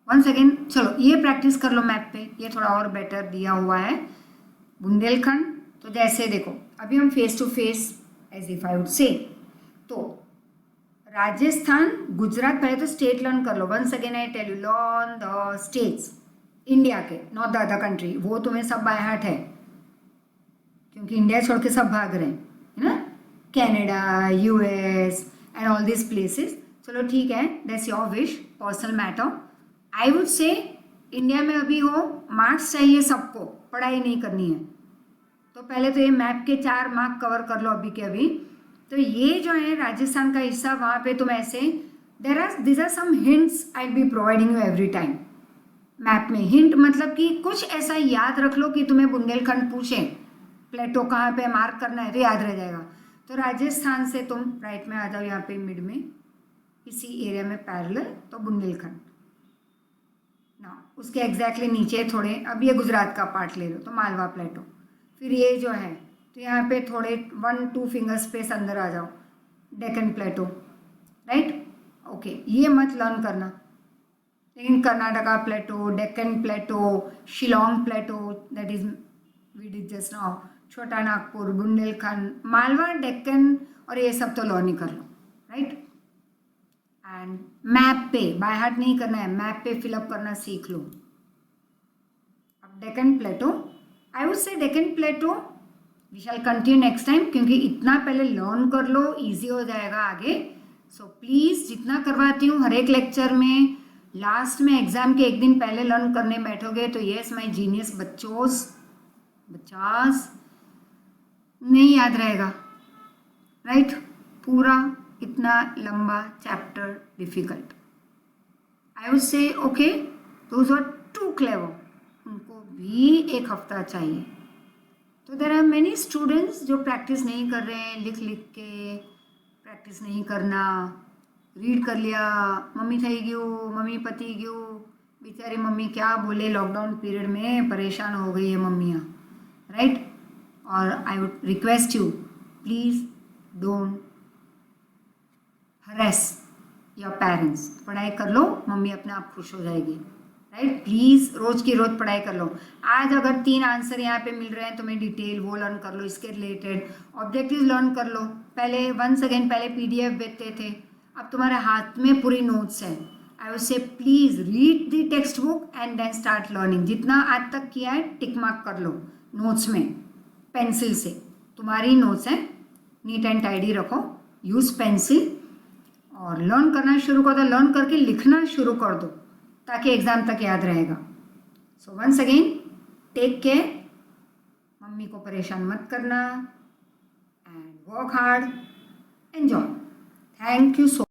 Once again, चलो ये प्रैक्टिस कर लो मैप पे, ये थोड़ा और बेटर दिया हुआ है। बुंदेलखंड तो जैसे देखो अभी हम face to face as if I would say, तो राजस्थान गुजरात, पहले तो स्टेट लर्न कर लो। Once again I tell you, learn the states India के, नॉट द अदर कंट्री। वो तुम्हें सब बाय हार्ट है क्योंकि इंडिया छोड़ के सब भाग रहे हैं, है ना, Canada, US and all this places. चलो ठीक है, that's your wish, personal matter. I would से इंडिया में अभी हो, मार्क्स चाहिए सबको, पढ़ाई नहीं करनी है, तो पहले तो ये मैप के 4 मार्क कवर कर लो अभी के अभी। तो ये जो है राजस्थान का हिस्सा, वहाँ पे तुम ऐसे this are some hints I be providing you every time. Map में हिंट मतलब कि कुछ ऐसा याद रख लो कि तुम्हें बुंदेलखंड पूछें, प्लेटो कहाँ पे मार्क करना है तो याद रह जाएगा। तो राजस्थान से तुम राइट में आ जाओ, यहाँ पे मिड में इसी एरिया में पैरेलल, तो बुंदेलखंड ना, उसके एग्जैक्टली नीचे थोड़े, अब ये गुजरात का पार्ट ले लो तो मालवा प्लेटो। फिर ये जो है तो यहाँ पे थोड़े 1-2 फिंगर स्पेस अंदर आ जाओ, डेक्कन प्लेटो, राइट। ओके, ये मत लर्न करना, लेकिन Karnataka plateau, Deccan plateau, Shillong plateau, that is we did just now, Chota Nagpur, Bundelkhand, Malwa, Deccan और ये सब तो लर्न ही कर लो, राइट। एंड मैप पे बाय हार्ट नहीं करना है, मैप पे फिलअप करना सीख लो। अब डेक्कन प्लेटो, I would say Deccan plateau we shall continue next time, क्योंकि इतना पहले लर्न कर लो, इजी हो जाएगा आगे। सो प्लीज़ जितना करवाती हूँ हर एक लेक्चर में, लास्ट में एग्जाम के 1 दिन पहले लर्न करने बैठोगे तो येस माय जीनियस बच्चास नहीं याद रहेगा, राइट। पूरा इतना लंबा chapter difficult, I would say okay those are too clever, उनको भी 1 हफ्ता चाहिए। तो देयर आर मेनी स्टूडेंट्स जो प्रैक्टिस नहीं कर रहे हैं, लिख लिख के प्रैक्टिस नहीं करना, रीड कर लिया, मम्मी थी गयो, मम्मी पति गयो, बेचारी मम्मी क्या बोले, लॉकडाउन पीरियड में परेशान हो गई है मम्मियाँ, राइट। और आई would request you, please don't हरेस योर पेरेंट्स, पढ़ाई कर लो, मम्मी अपने आप खुश हो जाएगी, राइट। प्लीज़ रोज़ की रोज़ पढ़ाई कर लो। आज अगर 3 आंसर यहाँ पे मिल रहे हैं तुम्हें डिटेल, वो लर्न कर लो, इसके रिलेटेड ऑब्जेक्टिव लर्न कर लो। पहले वंस अगेन पहले PDF भेजते थे, अब तुम्हारे हाथ में पूरी नोट्स हैं। I would say please read the text book and then start learning. जितना आज तक किया है टिक मार्क कर लो नोट्स में, पेंसिल से, तुम्हारी नोट्स हैं, नीट एंड टाइडी रखो, यूज़ पेंसिल और लर्न करना शुरू कर दो, लर्न करके लिखना शुरू कर दो ताकि एग्ज़ाम तक याद रहेगा। So once again take care, mummy को परेशान मत करना and work hard, enjoy. Thank you so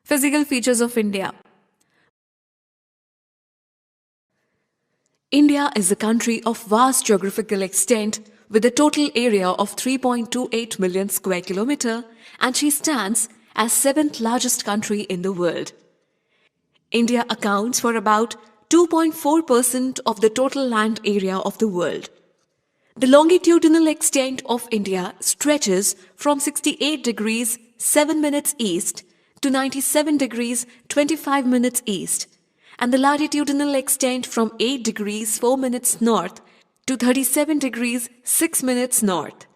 Physical features of India. India is a country of vast geographical extent with a total area of 3.28 million square kilometer, and she stands as 7th largest country in the world. India accounts for about 2.4% of the total land area of the world. The longitudinal extent of India stretches from 68 degrees 7 minutes east to 97 degrees 25 minutes east, and the latitudinal extent from 8 degrees 4 minutes north to 37 degrees 6 minutes north.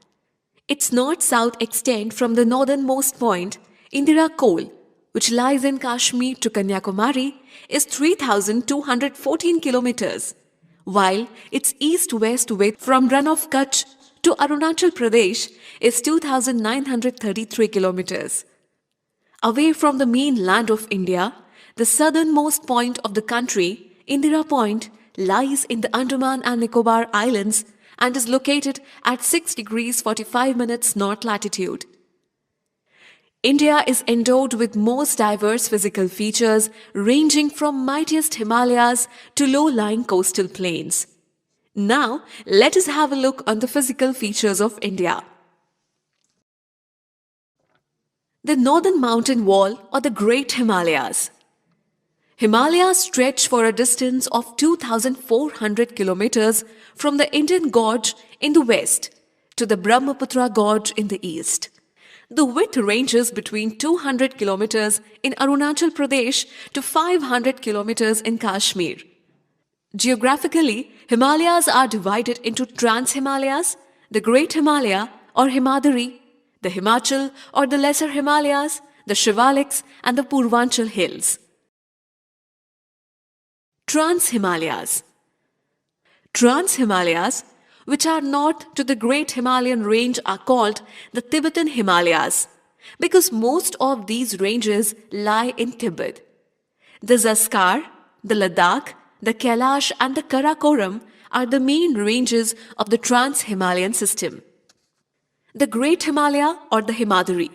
Its north-south extent from the northernmost point, Indira Col, which lies in Kashmir to Kanyakumari, is 3,214 kilometers, while its east-west width from Rann of Kutch to Arunachal Pradesh is 2,933 kilometers. Away from the main land of India, the southernmost point of the country, Indira Point, lies in the Andaman and Nicobar Islands and is located at 6 degrees 45 minutes north latitude. India is endowed with most diverse physical features ranging from mightiest Himalayas to low-lying coastal plains. Now, let us have a look on the physical features of India. The Northern Mountain Wall or the Great Himalayas. Himalayas stretch for a distance of 2,400 kilometers from the Indian Gorge in the west to the Brahmaputra Gorge in the east. The width ranges between 200 kilometers in Arunachal Pradesh to 500 kilometers in Kashmir. Geographically, Himalayas are divided into Trans-Himalayas, the Great Himalaya or Himadri, the Himachal or the Lesser Himalayas, the Shivaliks and the Purvanchal Hills. Trans-Himalayas. Trans-Himalayas, which are north to the Great Himalayan Range, are called the Tibetan Himalayas because most of these ranges lie in Tibet. The Zanskar, the Ladakh, the Kailash and the Karakoram are the main ranges of the Trans-Himalayan system. The Great Himalaya or the Himadri.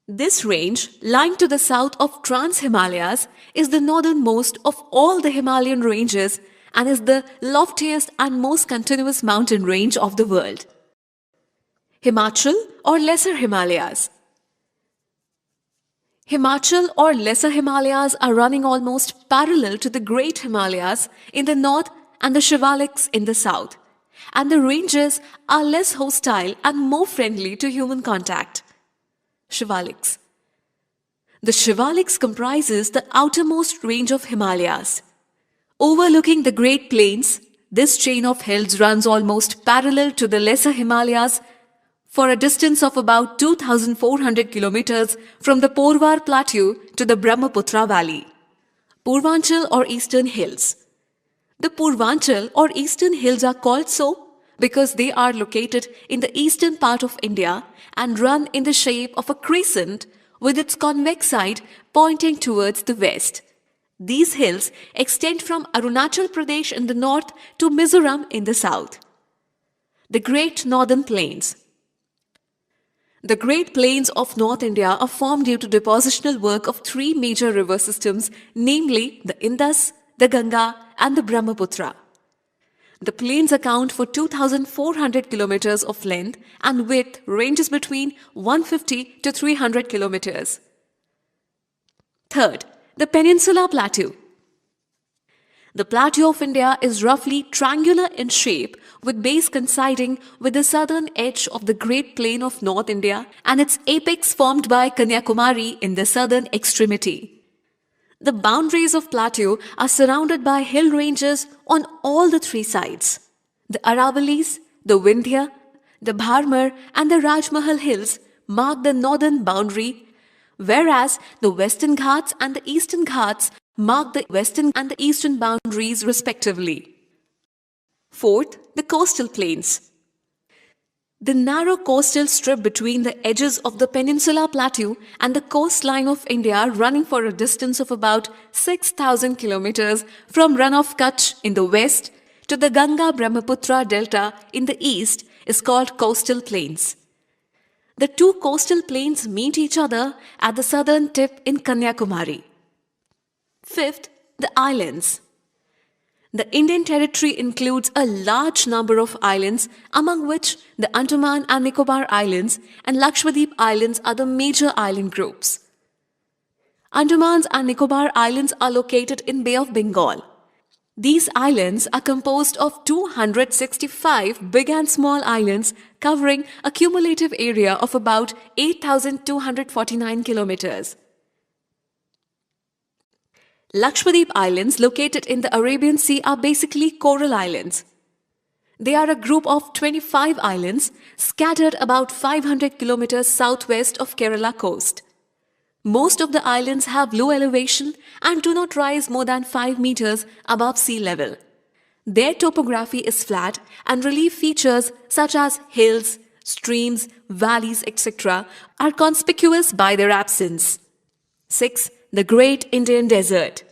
This range, lying to the south of Trans-Himalayas, is the northernmost of all the Himalayan ranges and is the loftiest and most continuous mountain range of the world. Himachal or Lesser Himalayas. Himachal or Lesser Himalayas are running almost parallel to the Great Himalayas in the north and the Shivaliks in the south, and the ranges are less hostile and more friendly to human contact. Shivaliks. The Shivaliks comprises the outermost range of Himalayas. Overlooking the Great Plains, this chain of hills runs almost parallel to the Lesser Himalayas for a distance of about 2,400 kilometers from the Porvar Plateau to the Brahmaputra Valley. Purvanchal or Eastern Hills. The Purvanchal or Eastern Hills are called so because they are located in the eastern part of India and run in the shape of a crescent with its convex side pointing towards the west. These hills extend from Arunachal Pradesh in the north to Mizoram in the south. The Great Northern Plains. The Great Plains of North India are formed due to depositional work of three major river systems, namely the Indus, the Ganga and the Brahmaputra. The plains account for 2,400 kilometers of length and width ranges between 150 to 300 kilometers. Third, the Peninsular Plateau. The plateau of India is roughly triangular in shape with base coinciding with the southern edge of the Great Plain of North India and its apex formed by Kanyakumari in the southern extremity. The boundaries of plateau are surrounded by hill ranges on all the three sides. The Aravallis, the Vindhya, the Bharmar and the Rajmahal hills mark the northern boundary, whereas the Western Ghats and the Eastern Ghats mark the western and the eastern boundaries respectively. Fourth, the coastal plains. The narrow coastal strip between the edges of the Peninsular Plateau and the coastline of India, running for a distance of about 6,000 kilometers from Rann of Kutch in the west to the Ganga-Brahmaputra Delta in the east, is called coastal plains. The two coastal plains meet each other at the southern tip in Kanyakumari. Fifth, the islands. The Indian territory includes a large number of islands, among which the Andaman and Nicobar Islands and Lakshadweep Islands are the major island groups. Andamans and Nicobar Islands are located in Bay of Bengal. These islands are composed of 265 big and small islands covering a cumulative area of about 8,249 kilometers. Lakshadweep Islands, located in the Arabian Sea, are basically coral islands. They are a group of 25 islands scattered about 500 kilometers southwest of Kerala coast. Most of the islands have low elevation and do not rise more than 5 meters above sea level. Their topography is flat and relief features such as hills, streams, valleys, etc. are conspicuous by their absence. 6. The Great Indian Desert.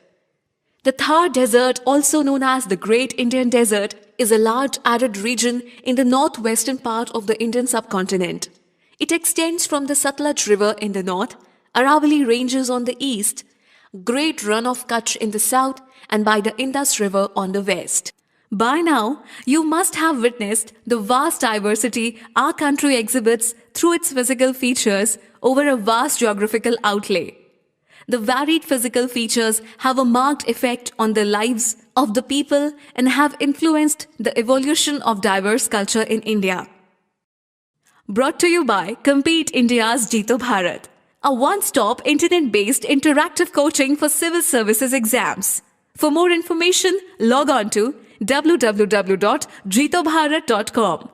The Thar Desert, also known as the Great Indian Desert, is a large arid region in the northwestern part of the Indian subcontinent. It extends from the Satluj River in the north, Aravalli Ranges on the east, Great Run of Kutch in the south, and by the Indus River on the west. By now, you must have witnessed the vast diversity our country exhibits through its physical features over a vast geographical outlay. The varied physical features have a marked effect on the lives of the people and have influenced the evolution of diverse culture in India. Brought to you by Compete India's Jeeto Bharat, a one-stop internet-based interactive coaching for civil services exams. For more information, log on to www.jeetobharat.com.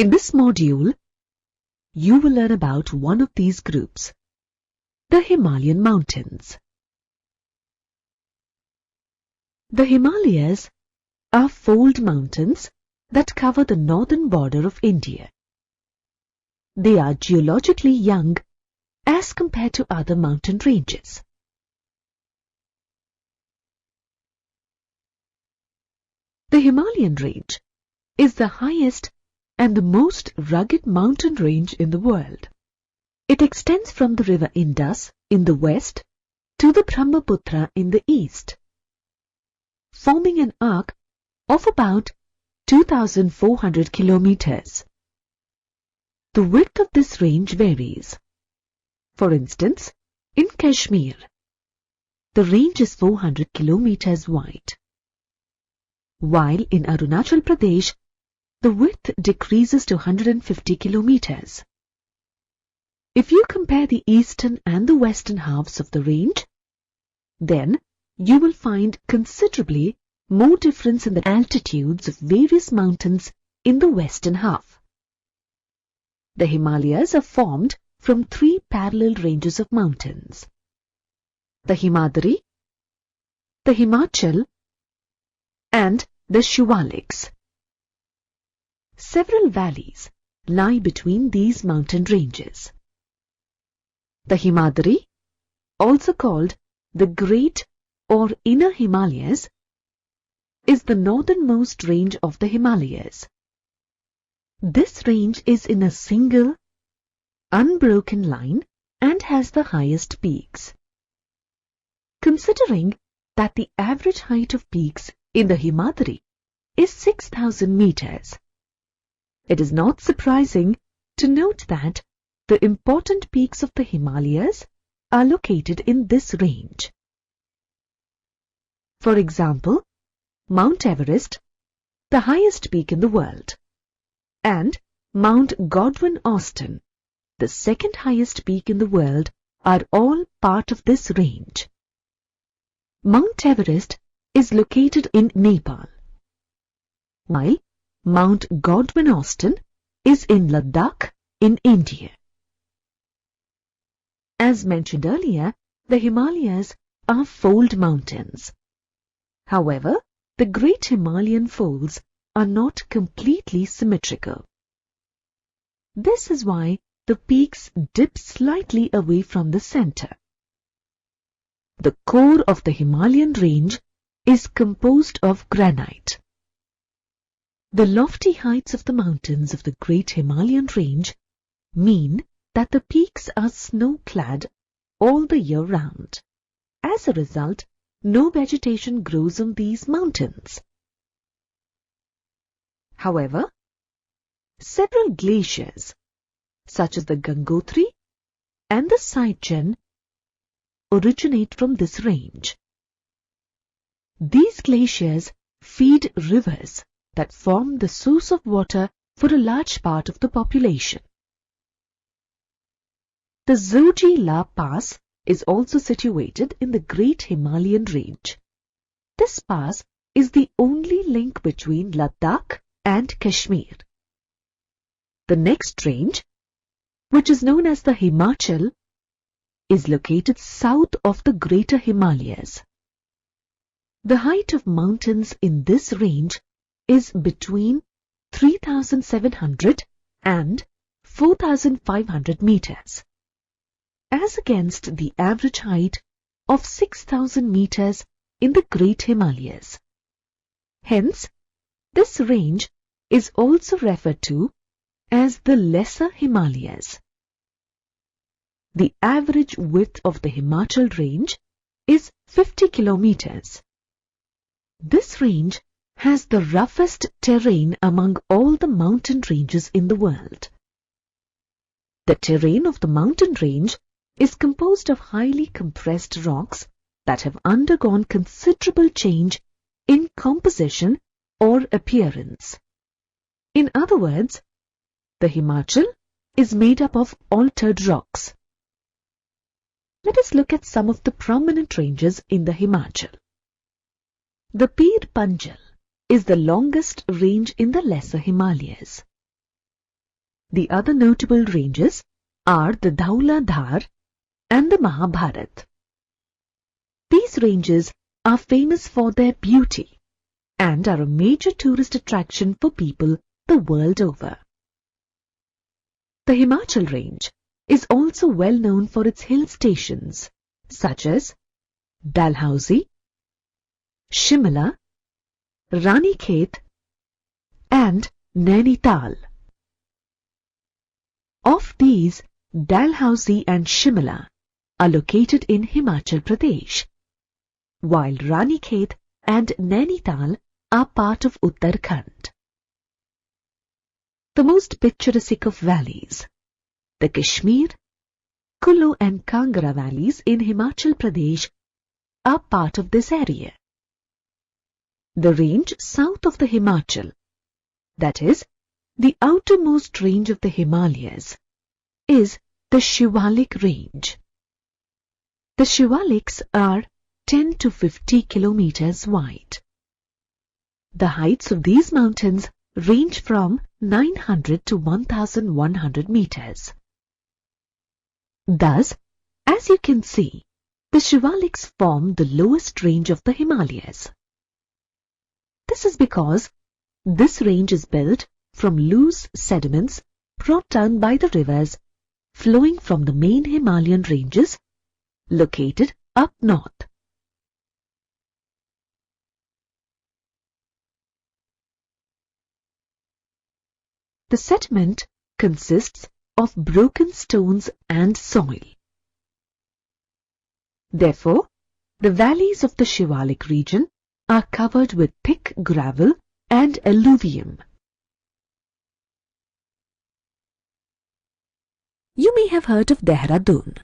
In this module, you will learn about one of these groups, the Himalayan mountains. The Himalayas are fold mountains that cover the northern border of India. They are geologically young as compared to other mountain ranges. The Himalayan range is the highest and the most rugged mountain range in the world. It extends from the river Indus in the west to the Brahmaputra in the east, forming an arc of about 2,400 kilometers. The width of this range varies. For instance, in Kashmir, the range is 400 kilometers wide, while in Arunachal Pradesh, the width decreases to 150 kilometers. If you compare the eastern and the western halves of the range, then you will find considerably more difference in the altitudes of various mountains in the western half. The Himalayas are formed from 3 parallel ranges of mountains: the Himadri, the Himachal, and the Shivaliks. Several valleys lie between these mountain ranges. The Himadri, also called the Great or Inner Himalayas, is the northernmost range of the Himalayas. This range is in a single, unbroken line and has the highest peaks. Considering that the average height of peaks in the Himadri is 6,000 meters, it is not surprising to note that the important peaks of the Himalayas are located in this range. For example, Mount Everest, the highest peak in the world, and Mount Godwin-Austen, the second highest peak in the world, are all part of this range. Mount Everest is located in Nepal, while Mount Godwin-Austen is in Ladakh in India. As mentioned earlier, the Himalayas are fold mountains. However, the Great Himalayan folds are not completely symmetrical. This is why the peaks dip slightly away from the center. The core of the Himalayan range is composed of granite. The lofty heights of the mountains of the Great Himalayan Range mean that the peaks are snow-clad all the year round. As a result, no vegetation grows on these mountains. However, several glaciers, such as the Gangotri and the Saichen, originate from this range. These glaciers feed rivers that form the source of water for a large part of the population. The Zoji La Pass is also situated in the Great Himalayan Range. This pass is the only link between Ladakh and Kashmir. The next range, which is known as the Himachal, is located south of the Greater Himalayas. The height of mountains in this range is between 3,700 and 4,500 meters, as against the average height of 6,000 meters in the Great Himalayas. Hence, this range is also referred to as the Lesser Himalayas. The average width of the Himachal range is 50 kilometers. This range has the roughest terrain among all the mountain ranges in the world. The terrain of the mountain range is composed of highly compressed rocks that have undergone considerable change in composition or appearance. In other words, the Himachal is made up of altered rocks. Let us look at some of the prominent ranges in the Himachal. The Pir Panjal is the longest range in the Lesser Himalayas. The other notable ranges are the Dhaula Dhar and the Mahabharat. These ranges are famous for their beauty and are a major tourist attraction for people the world over. The Himachal range is also well known for its hill stations such as Dalhousie, Shimla, Ranikhet and Nainital. Of these, Dalhousie and Shimla are located in Himachal Pradesh, while Ranikhet and Nainital are part of Uttarakhand. The most picturesque of valleys, the Kashmir, Kullu and Kangra valleys in Himachal Pradesh, are part of this area. The range south of the Himachal, that is, the outermost range of the Himalayas, is the Shivalik range. The Shivaliks are 10 to 50 kilometers wide. The heights of these mountains range from 900 to 1,100 meters. Thus, as you can see, the Shivaliks form the lowest range of the Himalayas. This is because this range is built from loose sediments brought down by the rivers flowing from the main Himalayan ranges located up north. The sediment consists of broken stones and soil. Therefore, the valleys of the Shivalik region are covered with thick gravel and alluvium. You may have heard of Dehradun.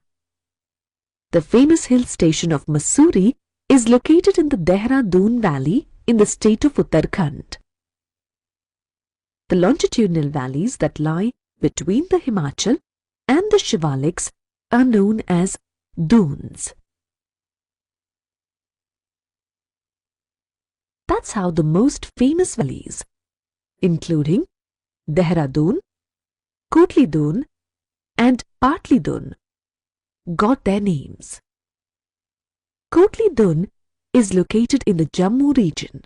The famous hill station of Mussoorie is located in the Dehradun Valley in the state of Uttarakhand. The longitudinal valleys that lie between the Himachal and the Shivaliks are known as dunes. That's how the most famous valleys, including Dehradun, Kotli Dun and Patli Dun, got their names. Kotli Dun is located in the Jammu region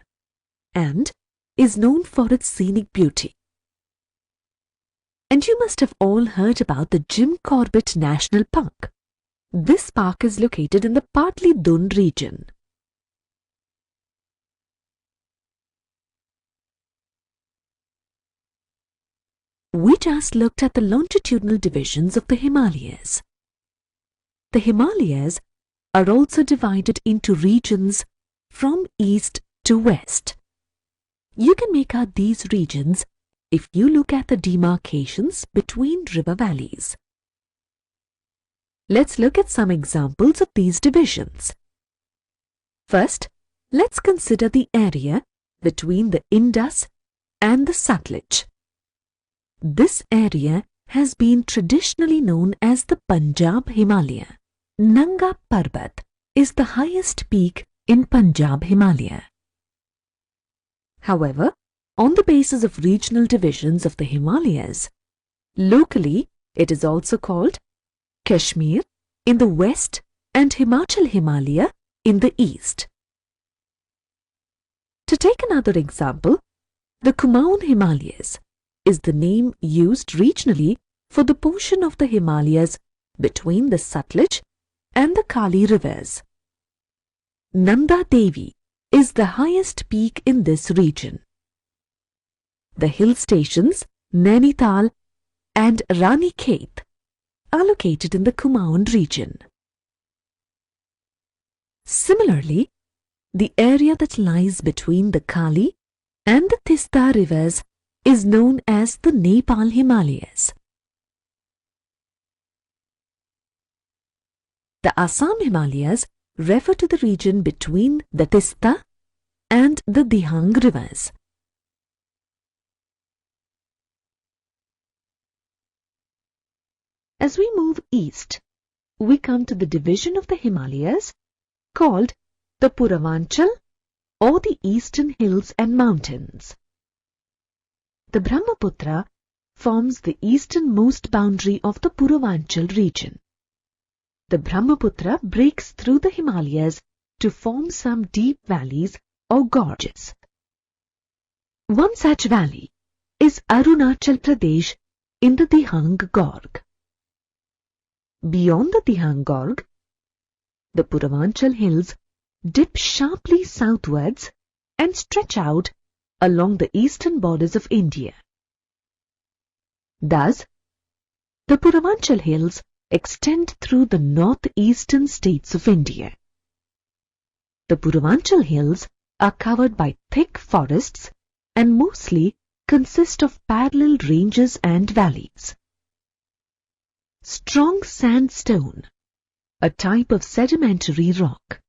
and is known for its scenic beauty. And you must have all heard about the Jim Corbett National Park. This park is located in the Patli Dun region. We just looked at the longitudinal divisions of the Himalayas. The Himalayas are also divided into regions from east to west. You can make out these regions if you look at the demarcations between river valleys. Let's look at some examples of these divisions. First, let's consider the area between the Indus and the Satluj. This area has been traditionally known as the Punjab Himalaya. Nanga Parbat is the highest peak in Punjab Himalaya. However, on the basis of regional divisions of the Himalayas, locally it is also called Kashmir in the west and Himachal Himalaya in the east. To take another example, the Kumaon Himalayas is the name used regionally for the portion of the Himalayas between the Satluj and the Kali rivers. Nanda Devi is the highest peak in this region. The hill stations Nainital and Ranikhet are located in the Kumaon region. Similarly, the area that lies between the Kali and the Tista rivers is known as the Nepal Himalayas. The Assam Himalayas refer to the region between the Tista and the Dihang rivers. As we move east, we come to the division of the Himalayas called the Puravanchal or the Eastern Hills and Mountains. The Brahmaputra forms the easternmost boundary of the Puravanchal region. The Brahmaputra breaks through the Himalayas to form some deep valleys or gorges. One such valley is Arunachal Pradesh in the Dihang Gorge. Beyond the Dihang Gorge, the Puravanchal hills dip sharply southwards and stretch out along the eastern borders of India. Thus, the Puravanchal hills extend through the northeastern states of India. The Puravanchal hills are covered by thick forests and mostly consist of parallel ranges and valleys. Strong sandstone, a type of sedimentary rock,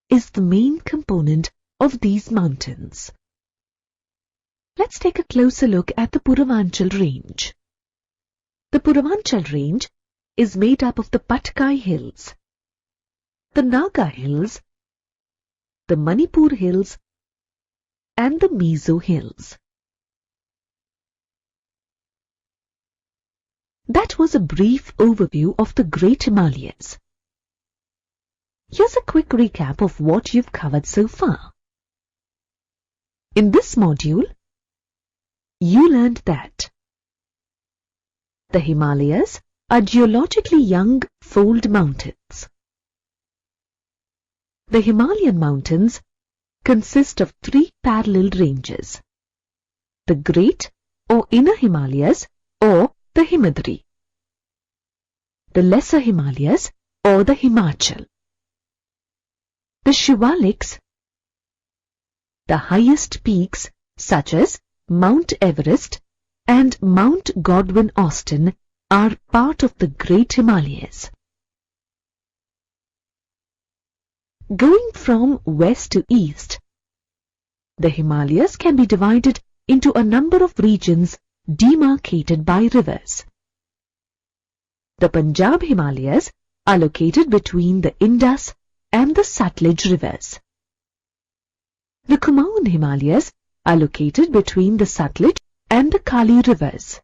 is the main component of these mountains. Let's take a closer look at the Puravanchal range. The Puravanchal range is made up of the Patkai Hills, the Naga Hills, the Manipur Hills, and the Mizo Hills. That was a brief overview of the Great Himalayas. Here's a quick recap of what you've covered so far. In this module, you learned that the Himalayas are geologically young fold mountains. The Himalayan mountains consist of three parallel ranges: the Great or Inner Himalayas or the Himadri, the Lesser Himalayas or the Himachal, the Shivaliks, the highest peaks such as Mount Everest and Mount Godwin Austen are part of the Great Himalayas. Going from west to east, the Himalayas can be divided into a number of regions demarcated by rivers. The Punjab Himalayas are located between the Indus and the Satluj rivers. The Kumaon Himalayas are located between the Satluj and the Kali rivers.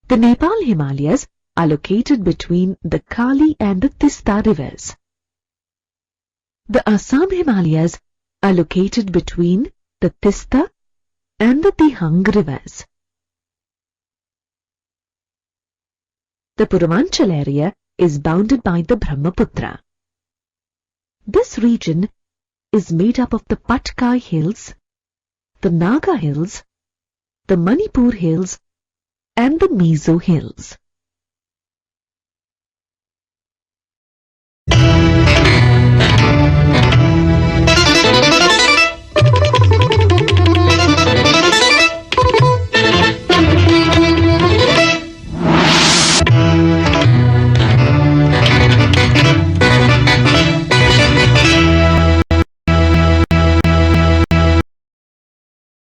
The Nepal Himalayas are located between the Kali and the Tista rivers. The Assam Himalayas are located between the Tista and the Dihang rivers. The Puravanchal area is bounded by the Brahmaputra. This region is made up of the Patkai Hills, the Naga Hills, the Manipur Hills and the Mizo Hills.